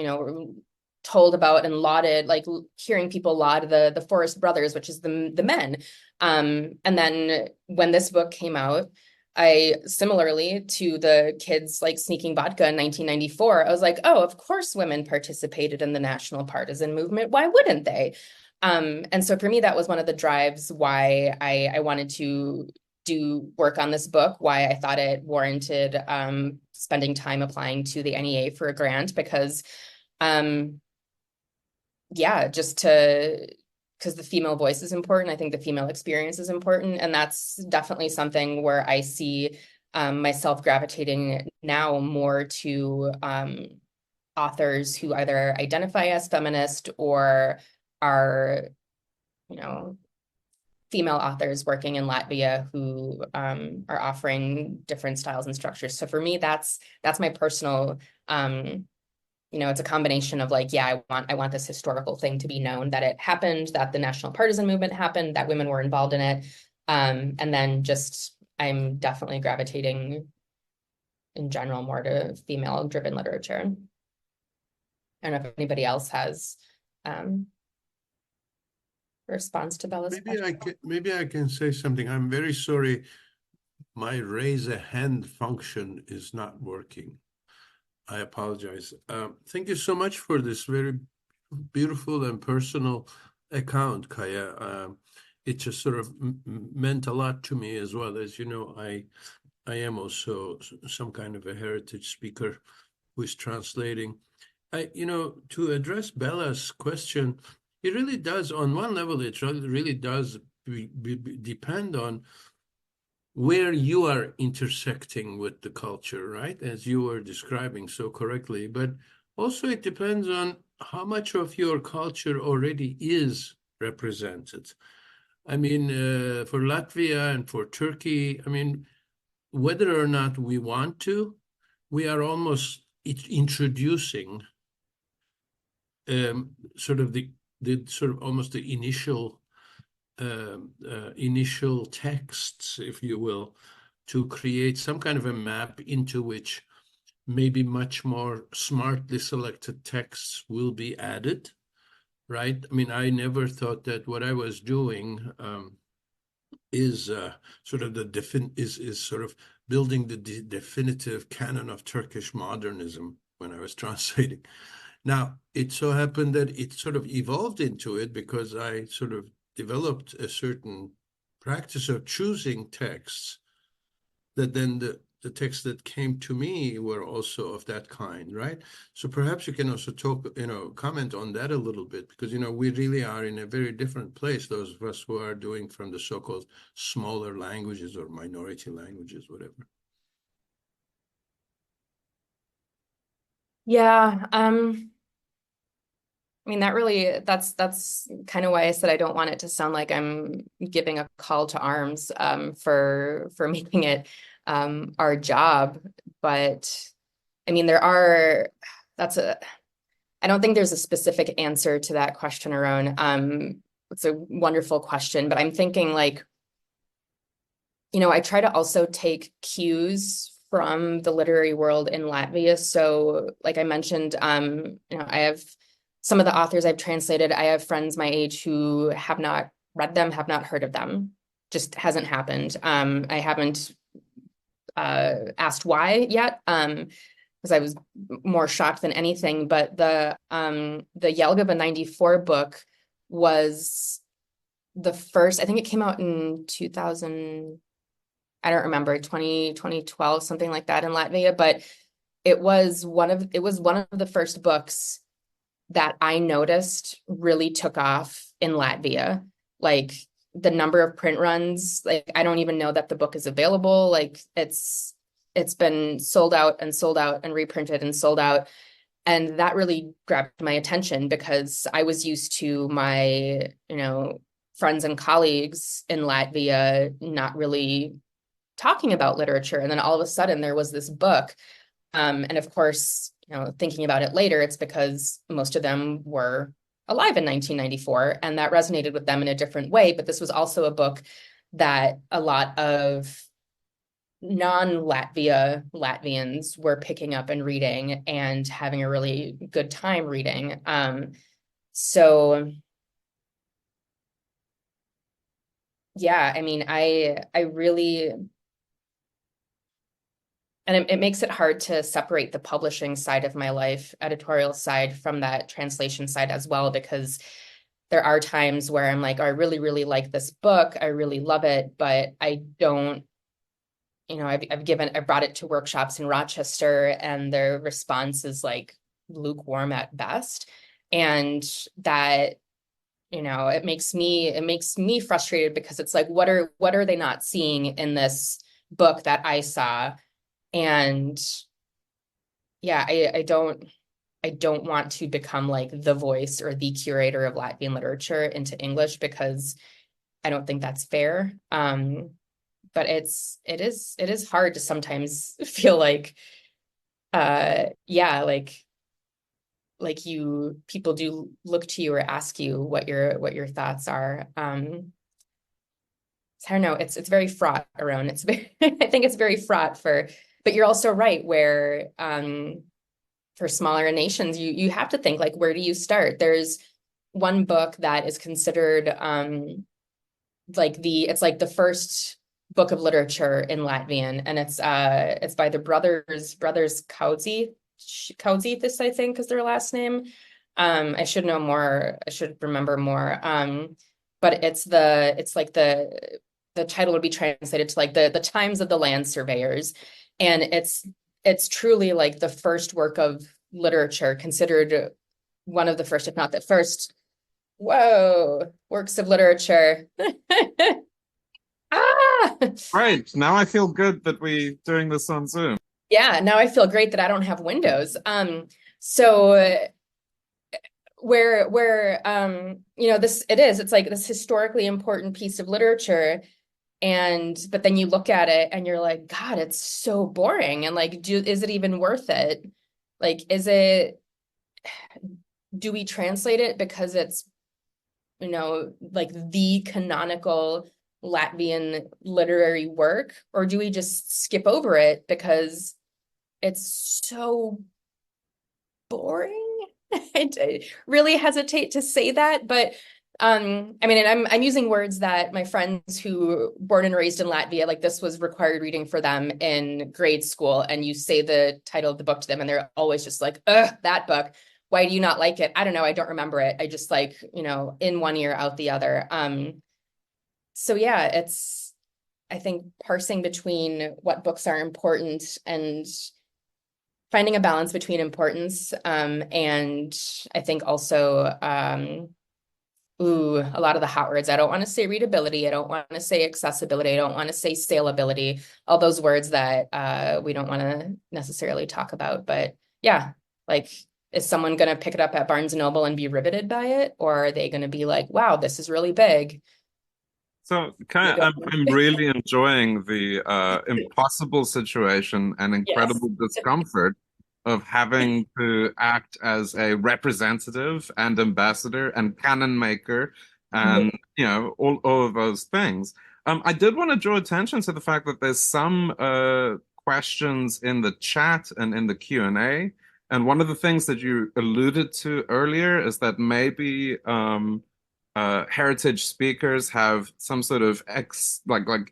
told about and lauded, like hearing people laud the Forest brothers, which is the men. And then when this book came out, I similarly to the kids like sneaking vodka in 1994, I was like, oh, of course women participated in the national partisan movement. Why wouldn't they? And so for me, that was one of the drives why I wanted to do work on this book, why I thought it warranted spending time applying to the NEA for a grant, because yeah, just to, because the female voice is important. I think the female experience is important. And that's definitely something where I see myself gravitating now more to authors who either identify as feminist or are, you know, female authors working in Latvia who are offering different styles and structures. So for me, that's my personal it's a combination of like, yeah, I want this historical thing to be known, that it happened, that the national partisan movement happened, that women were involved in it. And then just I'm definitely gravitating in general more to female driven literature. I don't know if anybody else has response to Bella's question. Maybe I can say something. I'm very sorry. My raise a hand function is not working. I apologize. Thank you so much for this very beautiful and personal account, Kaija. It just sort of meant a lot to me as well. As you know, I am also some kind of a heritage speaker who is translating. To address Bella's question, it really does, on one level, it really does depend on where you are intersecting with the culture, right? As you were describing so correctly. But also it depends on how much of your culture already is represented. I mean, for Latvia and for Turkey, I mean, whether or not we want to, we are almost introducing sort of the sort of almost the initial texts, if you will, to create some kind of a map into which maybe much more smartly selected texts will be added, right? I mean, I never thought that what I was doing is sort of is sort of building the definitive canon of Turkish modernism when I was translating. Now, it so happened that it sort of evolved into it because I sort of developed a certain practice of choosing texts that then the texts that came to me were also of that kind, right? So perhaps you can also talk, comment on that a little bit, because, we really are in a very different place, those of us who are doing from the so-called smaller languages or minority languages, whatever. Yeah, I mean, that's kind of why I said I don't want it to sound like I'm giving a call to arms for making it our job. But I mean, I don't think there's a specific answer to that question, Aron. It's a wonderful question, but I'm thinking like, I try to also take cues from the literary world in Latvia. So like I mentioned, I have some of the authors I've translated. I have friends my age who have not read them, have not heard of them. Just hasn't happened. I haven't asked why yet, because I was more shocked than anything. But the Jelgava 94 book was the first, I think it came out in 2000, I don't remember, 2012, something like that in Latvia, but it was one of the first books that I noticed really took off in Latvia. Like the number of print runs, like I don't even know that the book is available. Like it's been sold out and reprinted and sold out. And that really grabbed my attention because I was used to my, friends and colleagues in Latvia not really talking about literature. And then all of a sudden there was this book. And of course, thinking about it later, it's because most of them were alive in 1994 and that resonated with them in a different way. But this was also a book that a lot of non-Latvians were picking up and reading and having a really good time reading. So yeah, I mean, I really, and it makes it hard to separate the publishing side of my life, editorial side, from that translation side as well, because there are times where I'm like, oh, I really, really like this book. I really love it, but I don't, I've brought it to workshops in Rochester and their response is like lukewarm at best. And that, it makes me frustrated because it's like, what are they not seeing in this book that I saw? And yeah, I don't want to become like the voice or the curator of Latvian literature into English because I don't think that's fair. But it is hard to sometimes feel like people do look to you or ask you what your thoughts are. I don't know, it's very fraught around. I think it's very fraught but you're also right where for smaller nations, you have to think like, where do you start? There's one book that is considered it's like the first book of literature in Latvian, and it's by the brothers Kaudzi, this I think is their last name. I should know more. I should remember more. But it's like the title would be translated to like the Times of the Land Surveyors, and it's truly like the first work of literature, considered one of the first, if not the first, works of literature. Right. Now I feel good that we're doing this on Zoom. Yeah, now I feel great that I don't have windows. So where it's like this historically important piece of literature, but then you look at it and you're like, God, it's so boring. And like, is it even worth it? Like, do we translate it because it's, like the canonical Latvian literary work, or do we just skip over it because it's so boring? I really hesitate to say that, but I mean, and I'm using words that my friends who born and raised in Latvia, like this was required reading for them in grade school, and you say the title of the book to them and they're always just like, ugh, that book. Why do you not like it? I don't know. I don't remember it. I just like, in one ear, out the other. So yeah, I think parsing between what books are important and finding a balance between importance, and I think also a lot of the hot words. I don't want to say readability. I don't want to say accessibility. I don't want to say saleability. All those words that we don't want to necessarily talk about. But yeah, like, is someone going to pick it up at Barnes and Noble and be riveted by it? Or are they going to be like, wow, this is really big? So You don't I'm really enjoying the impossible situation and Yes. incredible discomfort of having to act as a representative and ambassador and canon maker and all of those things. I did want to draw attention to the fact that there's some questions in the chat and in the Q&A. And one of the things that you alluded to earlier is that maybe heritage speakers have some sort of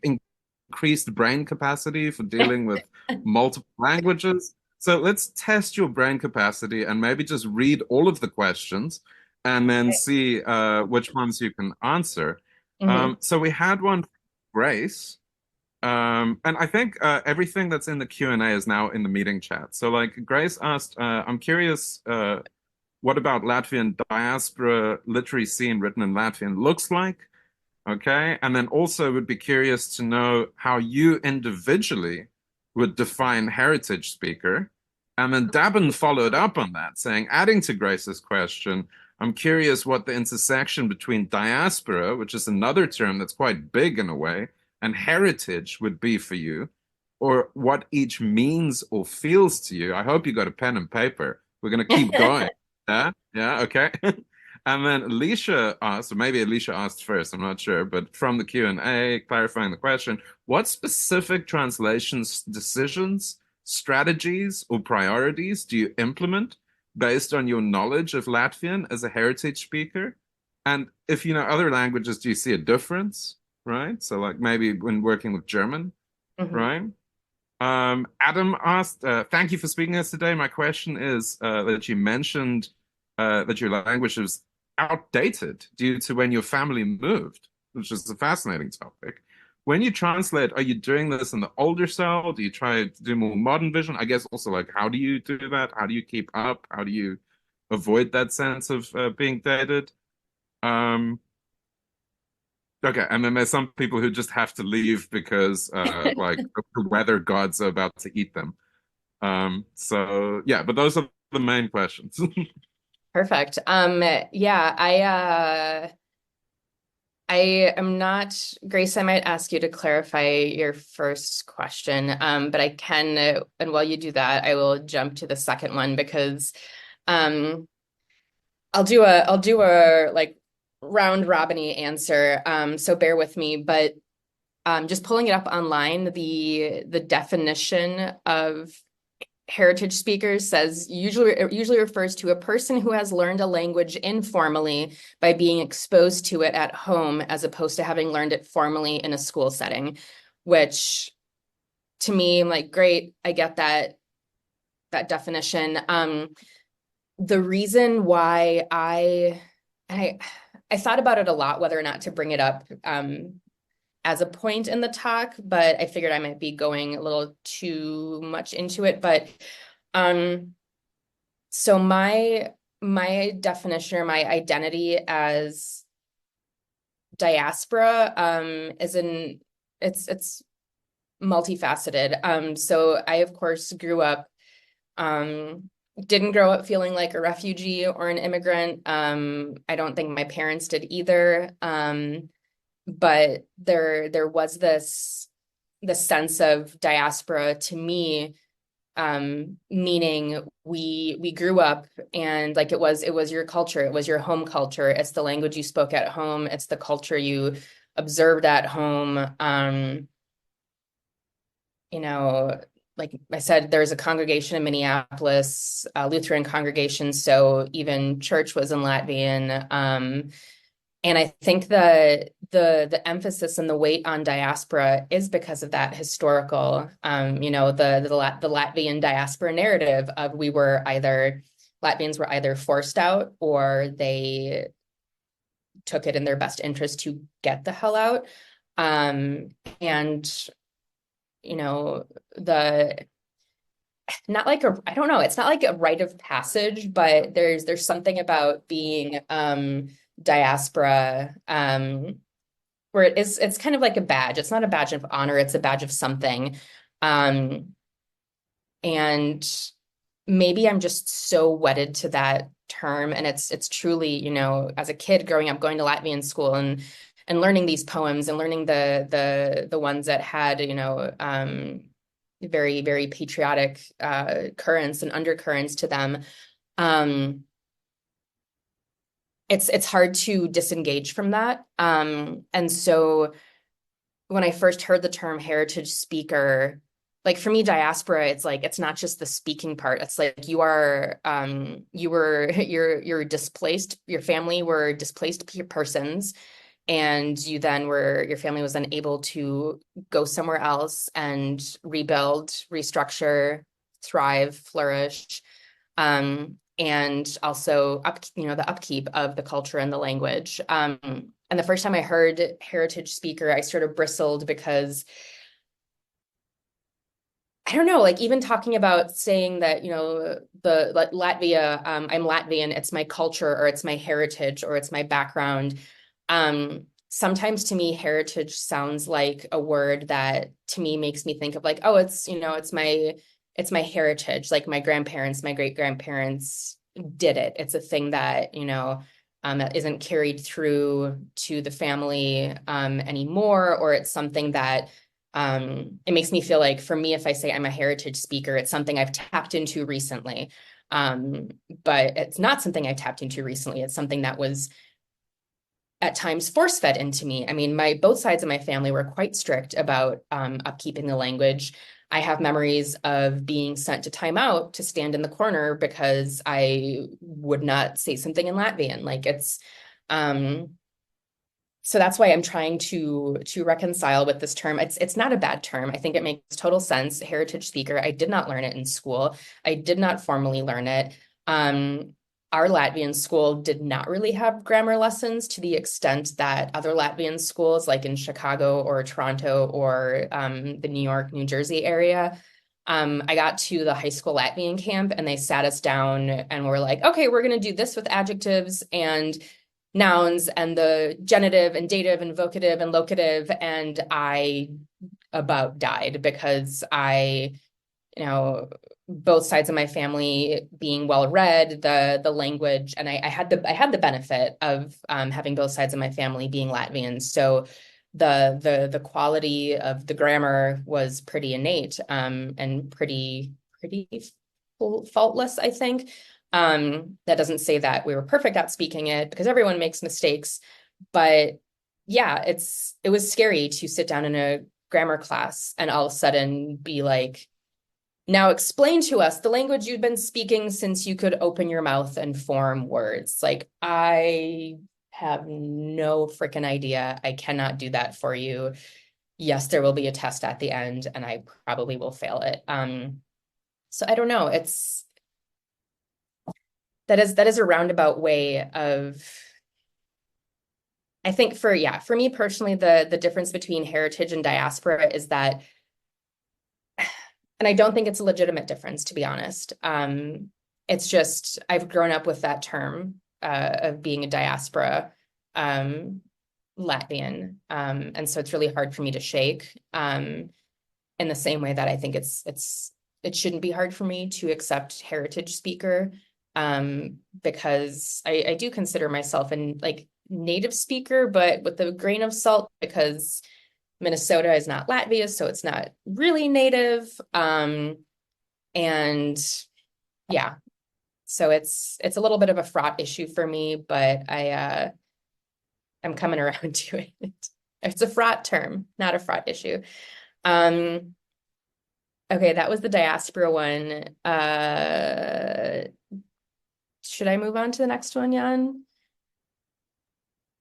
increased brain capacity for dealing with multiple languages. So let's test your brain capacity and maybe just read all of the questions and then see which ones you can answer. So we had one from Grace. And I think everything that's in the Q&A is now in the meeting chat. So like Grace asked, I'm curious what about Latvian diaspora literary scene written in Latvian looks like? Okay. And then also would be curious to know how you individually would define heritage speaker. And then Dabin followed up on that, saying, adding to Grace's question, I'm curious what the intersection between diaspora, which is another term that's quite big in a way, and heritage would be for you, or what each means or feels to you. I hope you got a pen and paper. We're going to keep going. Yeah, okay. And then Alicia asked, or maybe Alicia asked first, I'm not sure, but from the Q&A, clarifying the question, what specific translations, decisions, strategies, or priorities do you implement based on your knowledge of Latvian as a heritage speaker? And if you know other languages, do you see a difference, right? So like maybe when working with German, right? Adam asked, thank you for speaking to us today. My question is that you mentioned that your language was outdated due to when your family moved, which is a fascinating topic. When you translate, are you doing this in the older cell? Do you try to do more modern vision? I guess also like, how do you do that? How do you keep up? How do you avoid that sense of being dated? Okay, and then there's some people who just have to leave because like the weather gods are about to eat them. So yeah, but those are the main questions. Perfect. Yeah, I am not, Grace, I might ask you to clarify your first question, but I can, and while you do that, I will jump to the second one because I'll do a like round robin-y answer. So bear with me, but just pulling it up online, the definition of heritage speakers says usually refers to a person who has learned a language informally by being exposed to it at home as opposed to having learned it formally in a school setting, which to me, I'm like, great, I get that definition. The reason why I thought about it a lot, whether or not to bring it up as a point in the talk, but I figured I might be going a little too much into it. But so my definition or my identity as diaspora it's multifaceted. So I of course grew up, didn't grow up feeling like a refugee or an immigrant. I don't think my parents did either. But there was this sense of diaspora to me, meaning we grew up and like it was your culture, it was your home culture, it's the language you spoke at home, it's the culture you observed at home. Like I said, there's a congregation in Minneapolis, a Lutheran congregation, so even church was in Latvian. And I think the emphasis and the weight on diaspora is because of that historical, the Latvian diaspora narrative of Latvians were either forced out or they took it in their best interest to get the hell out. And you know, the not like a, I don't know, it's not like a rite of passage, but there's something about being diaspora where it's kind of like a badge. It's not a badge of honor, it's a badge of something. Um and maybe I'm just so wedded to that term, and it's truly, as a kid growing up going to Latvian school and learning these poems and learning the ones that had, very, very patriotic currents and undercurrents to them. It's hard to disengage from that. And so when I first heard the term heritage speaker, like for me, diaspora, it's like it's not just the speaking part. It's like you're displaced, your family were displaced persons, and your family was then able to go somewhere else and rebuild, restructure, thrive, flourish, and also the upkeep of the culture and the language. And the first time I heard heritage speaker, I sort of bristled because I don't know, like even talking about saying that, like Latvia, I'm Latvian, it's my culture or it's my heritage or it's my background. Sometimes to me, heritage sounds like a word that to me makes me think of like, oh, it's my heritage, like my grandparents, my great grandparents did it. It's a thing that, that isn't carried through to the family anymore, or it's something that it makes me feel like, for me, if I say I'm a heritage speaker, it's something I've tapped into recently. But it's not something I tapped into recently. It's something that was at times force fed into me. I mean, both sides of my family were quite strict about upkeeping the language. I have memories of being sent to timeout to stand in the corner because I would not say something in Latvian. Like so that's why I'm trying to reconcile with this term. It's not a bad term. I think it makes total sense. Heritage speaker. I did not learn it in school. I did not formally learn it. Our Latvian school did not really have grammar lessons to the extent that other Latvian schools, like in Chicago or Toronto or the New York, New Jersey area. I got to the high school Latvian camp and they sat us down and were like, okay, we're going to do this with adjectives and nouns and the genitive and dative and vocative and locative. And I about died because both sides of my family being well read, the language, and I had the benefit of having both sides of my family being Latvian. So the quality of the grammar was pretty innate and pretty faultless, I think. That doesn't say that we were perfect at speaking it because everyone makes mistakes. But yeah, it was scary to sit down in a grammar class and all of a sudden be like, now explain to us the language you've been speaking since you could open your mouth and form words. Like, I have no freaking idea. I cannot do that for you. Yes, there will be a test at the end and I probably will fail it. So I don't know. That is a roundabout way of, I think for me personally, the difference between heritage and diaspora is that, and I don't think it's a legitimate difference, to be honest. It's just, I've grown up with that term of being a diaspora Latvian. And so it's really hard for me to shake in the same way that I think it shouldn't be hard for me to accept heritage speaker because I do consider myself an like native speaker, but with a grain of salt because Minnesota is not Latvia, so it's not really native. And yeah, so it's a little bit of a fraught issue for me, but I'm coming around to it. It's a fraught term, not a fraught issue. Okay, that was the diaspora one. Should I move on to the next one, Jan?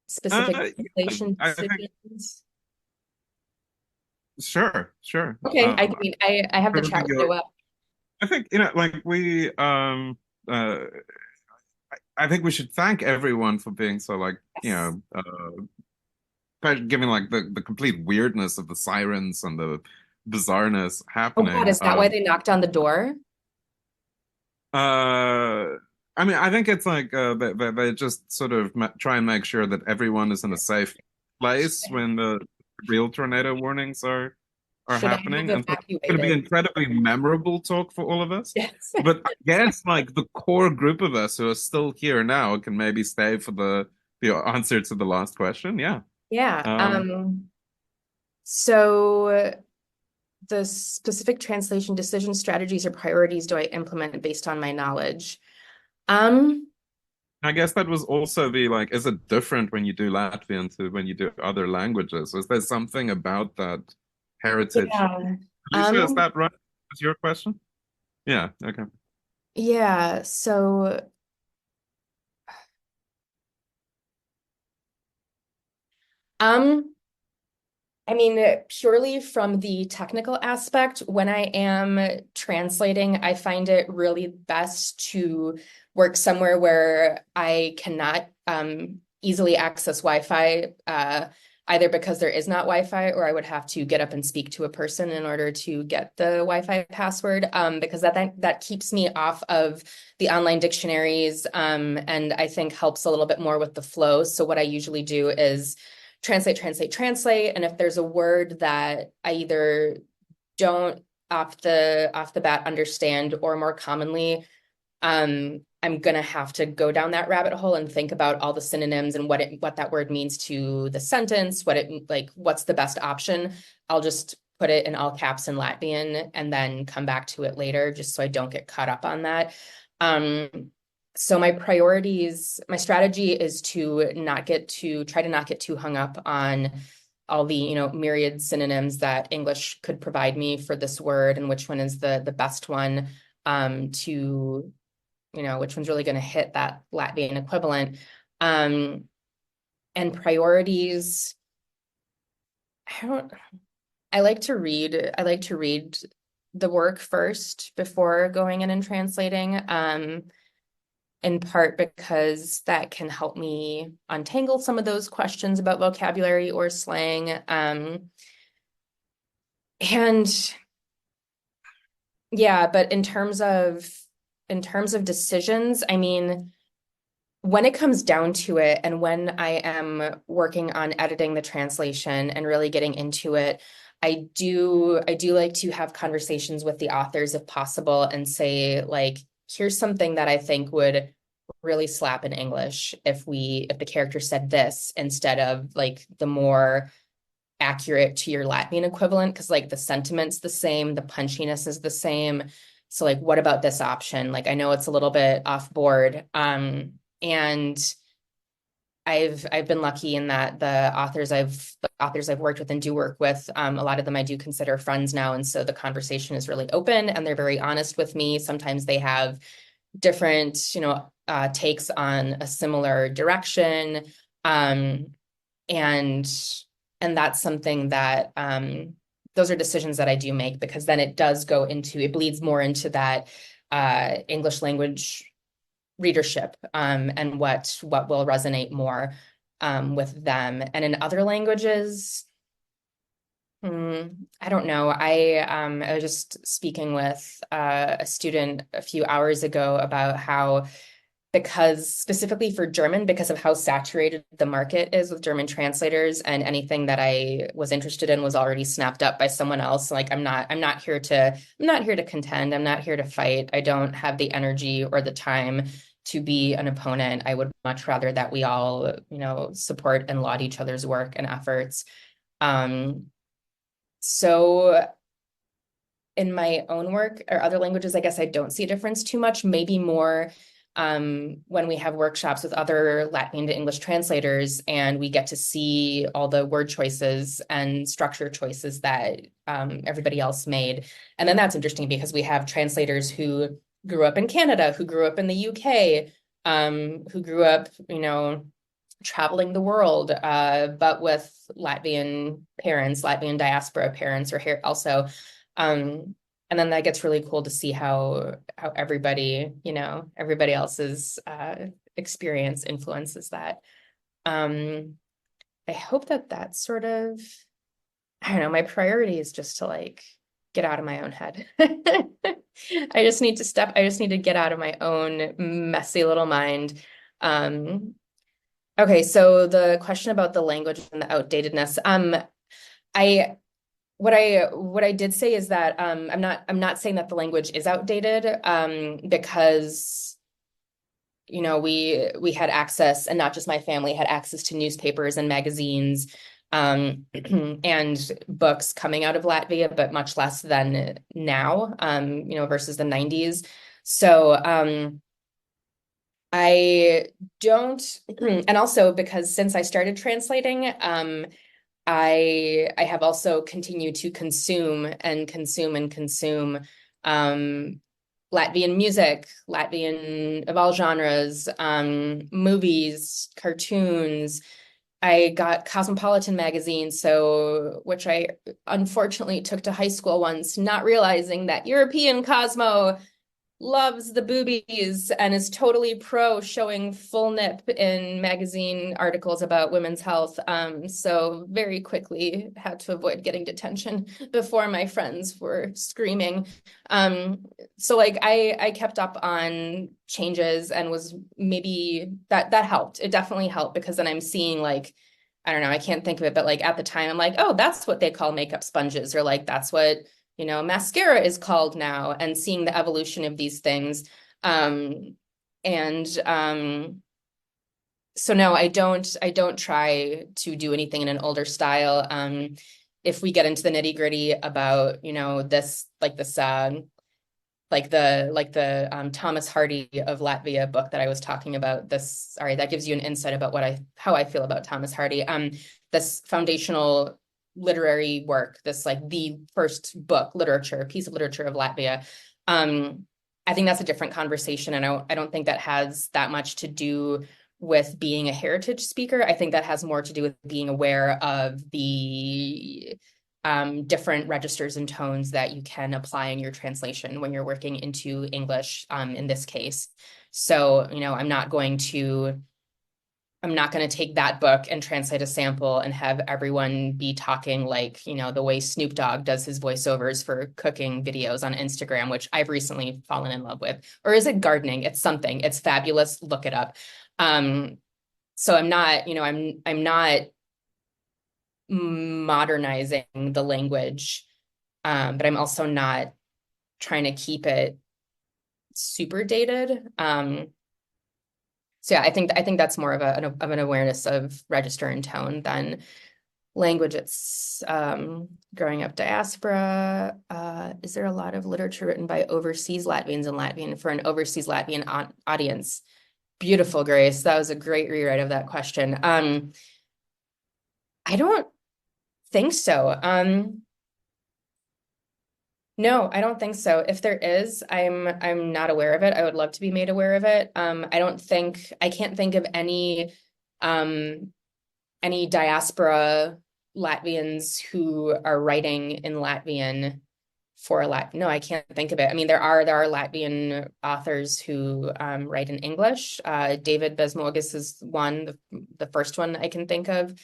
Specific translation I think decisions. sure. Okay, I have the chat window up. I think like I think we should thank everyone for being so like given like the complete weirdness of the sirens and the bizarreness Oh God, happening. is that why they knocked on the door? I mean, I think it's like they just sort of try and make sure that everyone is in a safe place when the real tornado warnings are Should I have happening, and so it's going to be evacuated? an incredibly memorable talk for all of us. Yes. But I guess like the core group of us who are still here now can maybe stay for the answer to the last question. Yeah. Yeah. Um, So the specific translation decision strategies or priorities do I implement based on my knowledge? Um, I guess that was also the like, is it different when you do Latvian to when you do other languages? Was there something about that heritage? yeah. Alicia, is Um, that right? Is your question? Yeah, okay. yeah, so um I mean, purely from the technical aspect, when I am translating, I find it really best to work somewhere where I cannot easily access Wi-Fi, either because there is not Wi-Fi or I would have to get up and speak to a person in order to get the Wi-Fi password, because that keeps me off of the online dictionaries, and I think helps a little bit more with the flow. So what I usually do is translate, translate, translate. And if there's a word that I either don't off the bat understand, or more commonly, I'm gonna have to go down that rabbit hole and think about all the synonyms and what that word means to the sentence, what's the best option. I'll just put it in all caps in Latvian and then come back to it later, just so I don't get caught up on that. So my strategy is to try to not get too hung up on all the, myriad synonyms that English could provide me for this word and which one is the best one, to, which one's really going to hit that Latvian equivalent. And priorities, I like to read the work first before going in and translating. In part because that can help me untangle some of those questions about vocabulary or slang. And yeah, but in terms of decisions, I mean, when it comes down to it, and when I am working on editing the translation and really getting into it, I do like to have conversations with the authors if possible and say, like, here's something that I think would really slap in English if the character said this instead of like the more accurate to your Latvian equivalent, because like the sentiment's the same, the punchiness is the same. So like, what about this option? Like, I know it's a little bit off board. And I've been lucky in that the authors I've worked with and do work with, a lot of them I do consider friends now. And so the conversation is really open and they're very honest with me. Sometimes they have different, takes on a similar direction. And that's something that, those are decisions that I do make, because then it bleeds more into that English language readership, and what will resonate more with them. And in other languages, I don't know. I was just speaking with a student a few hours ago about how, because specifically for German, because of how saturated the market is with German translators, and anything that I was interested in was already snapped up by someone else. Like, I'm not here to contend. I'm not here to fight. I don't have the energy or the time to be an opponent. I would much rather that we all, support and laud each other's work and efforts. So in my own work or other languages, I guess I don't see a difference too much, maybe more when we have workshops with other Latvian to English translators and we get to see all the word choices and structure choices that everybody else made. And then that's interesting because we have translators who grew up in Canada, who grew up in the UK, who grew up, traveling the world, but with Latvian parents, Latvian diaspora parents, or here also. And then that gets really cool to see how everybody, everybody else's experience influences that. I hope that that's sort of, I don't know, my priority is just to like get out of my own head. I just need to get out of my own messy little mind. Okay, so the question about the language and the outdatedness. I what I did say is that I'm not saying that the language is outdated, because we had access, and not just my family had access to newspapers and magazines, and books coming out of Latvia, but much less than now, versus the 90s. So I don't, and also because since I started translating, I have also continued to consume and consume and consume Latvian music, Latvian of all genres, movies, cartoons. I got Cosmopolitan magazine, which I unfortunately took to high school once, not realizing that European Cosmo loves the boobies and is totally pro showing full nip in magazine articles about women's health. So very quickly had to avoid getting detention before my friends were screaming. So like I kept up on changes and was maybe that helped. It definitely helped, because then I'm seeing like, I don't know, I can't think of it, but like at the time I'm like, oh, that's what they call makeup sponges, or like that's what mascara is called now, and seeing the evolution of these things. So no, I don't try to do anything in an older style. If we get into the nitty-gritty about, this, like this, like the Thomas Hardy of Latvia book that I was talking about, sorry, that gives you an insight about how I feel about Thomas Hardy. This foundational literary work, this like the first piece of literature of Latvia. I think that's a different conversation, and I don't think that has that much to do with being a heritage speaker. I think that has more to do with being aware of the different registers and tones that you can apply in your translation when you're working into English, in this case. So, I'm not going to take that book and translate a sample and have everyone be talking like, the way Snoop Dogg does his voiceovers for cooking videos on Instagram, which I've recently fallen in love with. Or is it gardening? It's something. It's fabulous. Look it up. So I'm not, I'm not modernizing the language, but I'm also not trying to keep it super dated. So yeah, I think that's more of an awareness of register and tone than language. It's growing up diaspora. Is there a lot of literature written by overseas Latvians in Latvian for an overseas Latvian audience? Beautiful, Grace. That was a great rewrite of that question. I don't think so. No, I don't think so. If there is, I'm not aware of it. I would love to be made aware of it. I can't think of any diaspora Latvians who are writing in Latvian for no, I can't think of it. I mean, there are Latvian authors who write in English. David Bezmorgis is one, the first one I can think of.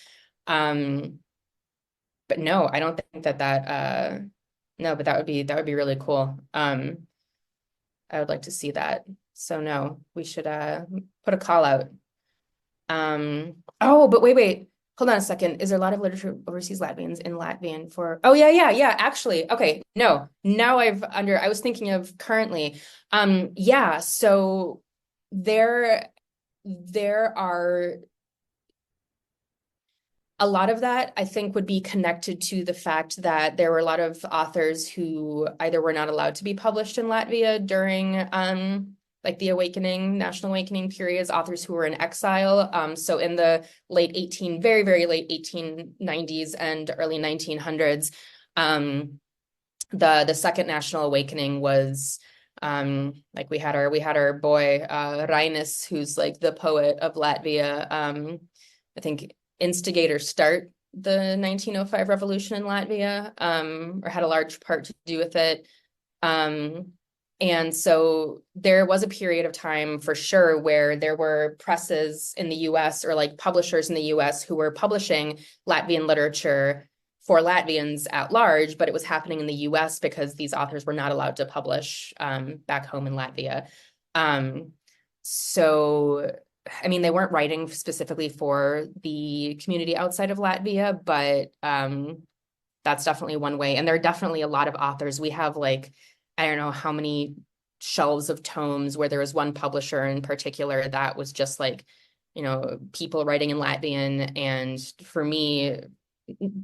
But no, I don't think that no, but that would be really cool. I would like to see that. So no, we should put a call out. Oh, but wait. Hold on a second. Is there a lot of literature overseas Latvians in Latvian for? Oh yeah. Actually, okay. No, now I was thinking of currently. Yeah. So there are a lot of that, I think, would be connected to the fact that there were a lot of authors who either were not allowed to be published in Latvia during like the National Awakening periods, authors who were in exile. So in the very, very late 1890s and early 1900s, the Second National Awakening was like we had our boy Rainis, who's like the poet of Latvia. I think instigator start the 1905 revolution in Latvia, or had a large part to do with it. And so there was a period of time for sure where there were presses in the US or like publishers in the US who were publishing Latvian literature for Latvians at large, but it was happening in the US because these authors were not allowed to publish back home in Latvia. So, I mean, they weren't writing specifically for the community outside of Latvia, but that's definitely one way. And there are definitely a lot of authors. We have like, I don't know how many shelves of tomes where there was one publisher in particular that was just like, you know, people writing in Latvian. And for me,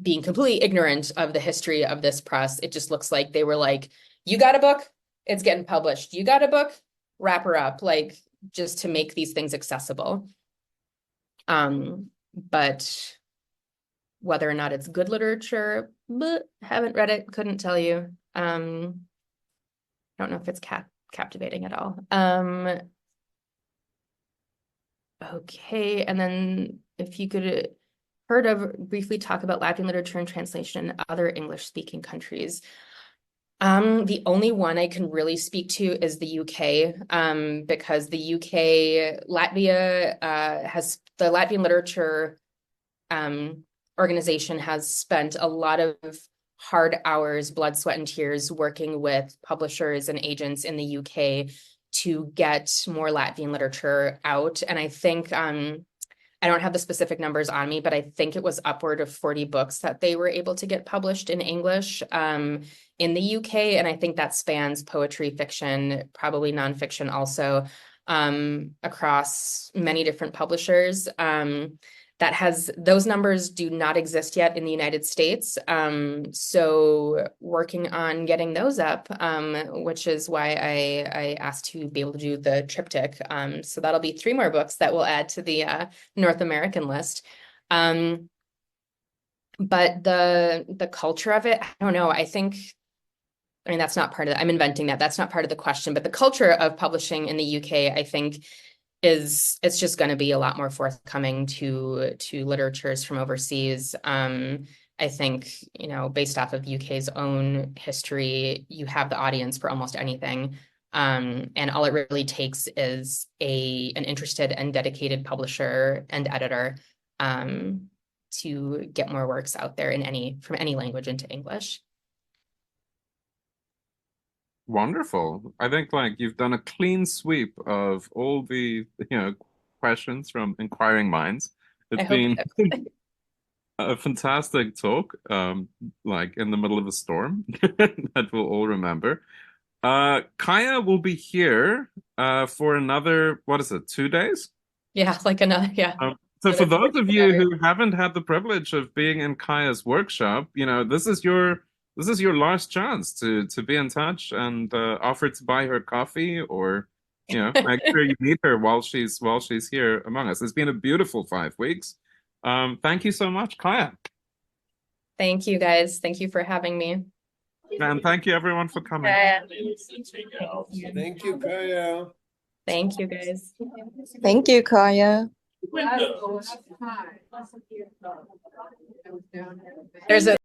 being completely ignorant of the history of this press, it just looks like they were like, you got a book, it's getting published. You got a book, wrap her up, like just to make these things accessible. But whether or not it's good literature, haven't read it, couldn't tell you. Don't know if it's captivating at all. Okay, and then if you could briefly talk about Latvian literature and translation in other English-speaking countries. The only one I can really speak to is the UK, because the UK, Latvia has the Latvian literature organization has spent a lot of hard hours, blood, sweat, and tears working with publishers and agents in the UK to get more Latvian literature out. And I think, I don't have the specific numbers on me, but I think it was upward of 40 books that they were able to get published in English in the UK. And I think that spans poetry, fiction, probably nonfiction also, across many different publishers. Those numbers do not exist yet in the United States. So working on getting those up, which is why I asked to be able to do the triptych. So that'll be 3 more books that we'll add to the North American list. But the culture of it, I don't know. I mean, that's not part of it. I'm inventing that. That's not part of the question, but the culture of publishing in the UK, I think, it's just going to be a lot more forthcoming to literatures from overseas. I think, you know, based off of UK's own history, you have the audience for almost anything. And all it really takes is an interested and dedicated publisher and editor to get more works out there from any language into English. Wonderful. I think like you've done a clean sweep of all the, questions from inquiring minds. It's been a fantastic talk, like in the middle of a storm that we'll all remember. Kaija will be here for another, what is it, 2 days? Yeah, like another, yeah. So for those of you who haven't had the privilege of being in Kaija's workshop, this is your last chance to be in touch and offer to buy her coffee or make sure you meet her while she's here among us. It's been a beautiful 5 weeks. Thank you so much, Kaija. Thank you, guys. Thank you for having me. And thank you everyone for coming. Thank you, Kaija. Thank you, guys. Thank you, Kaija. There's a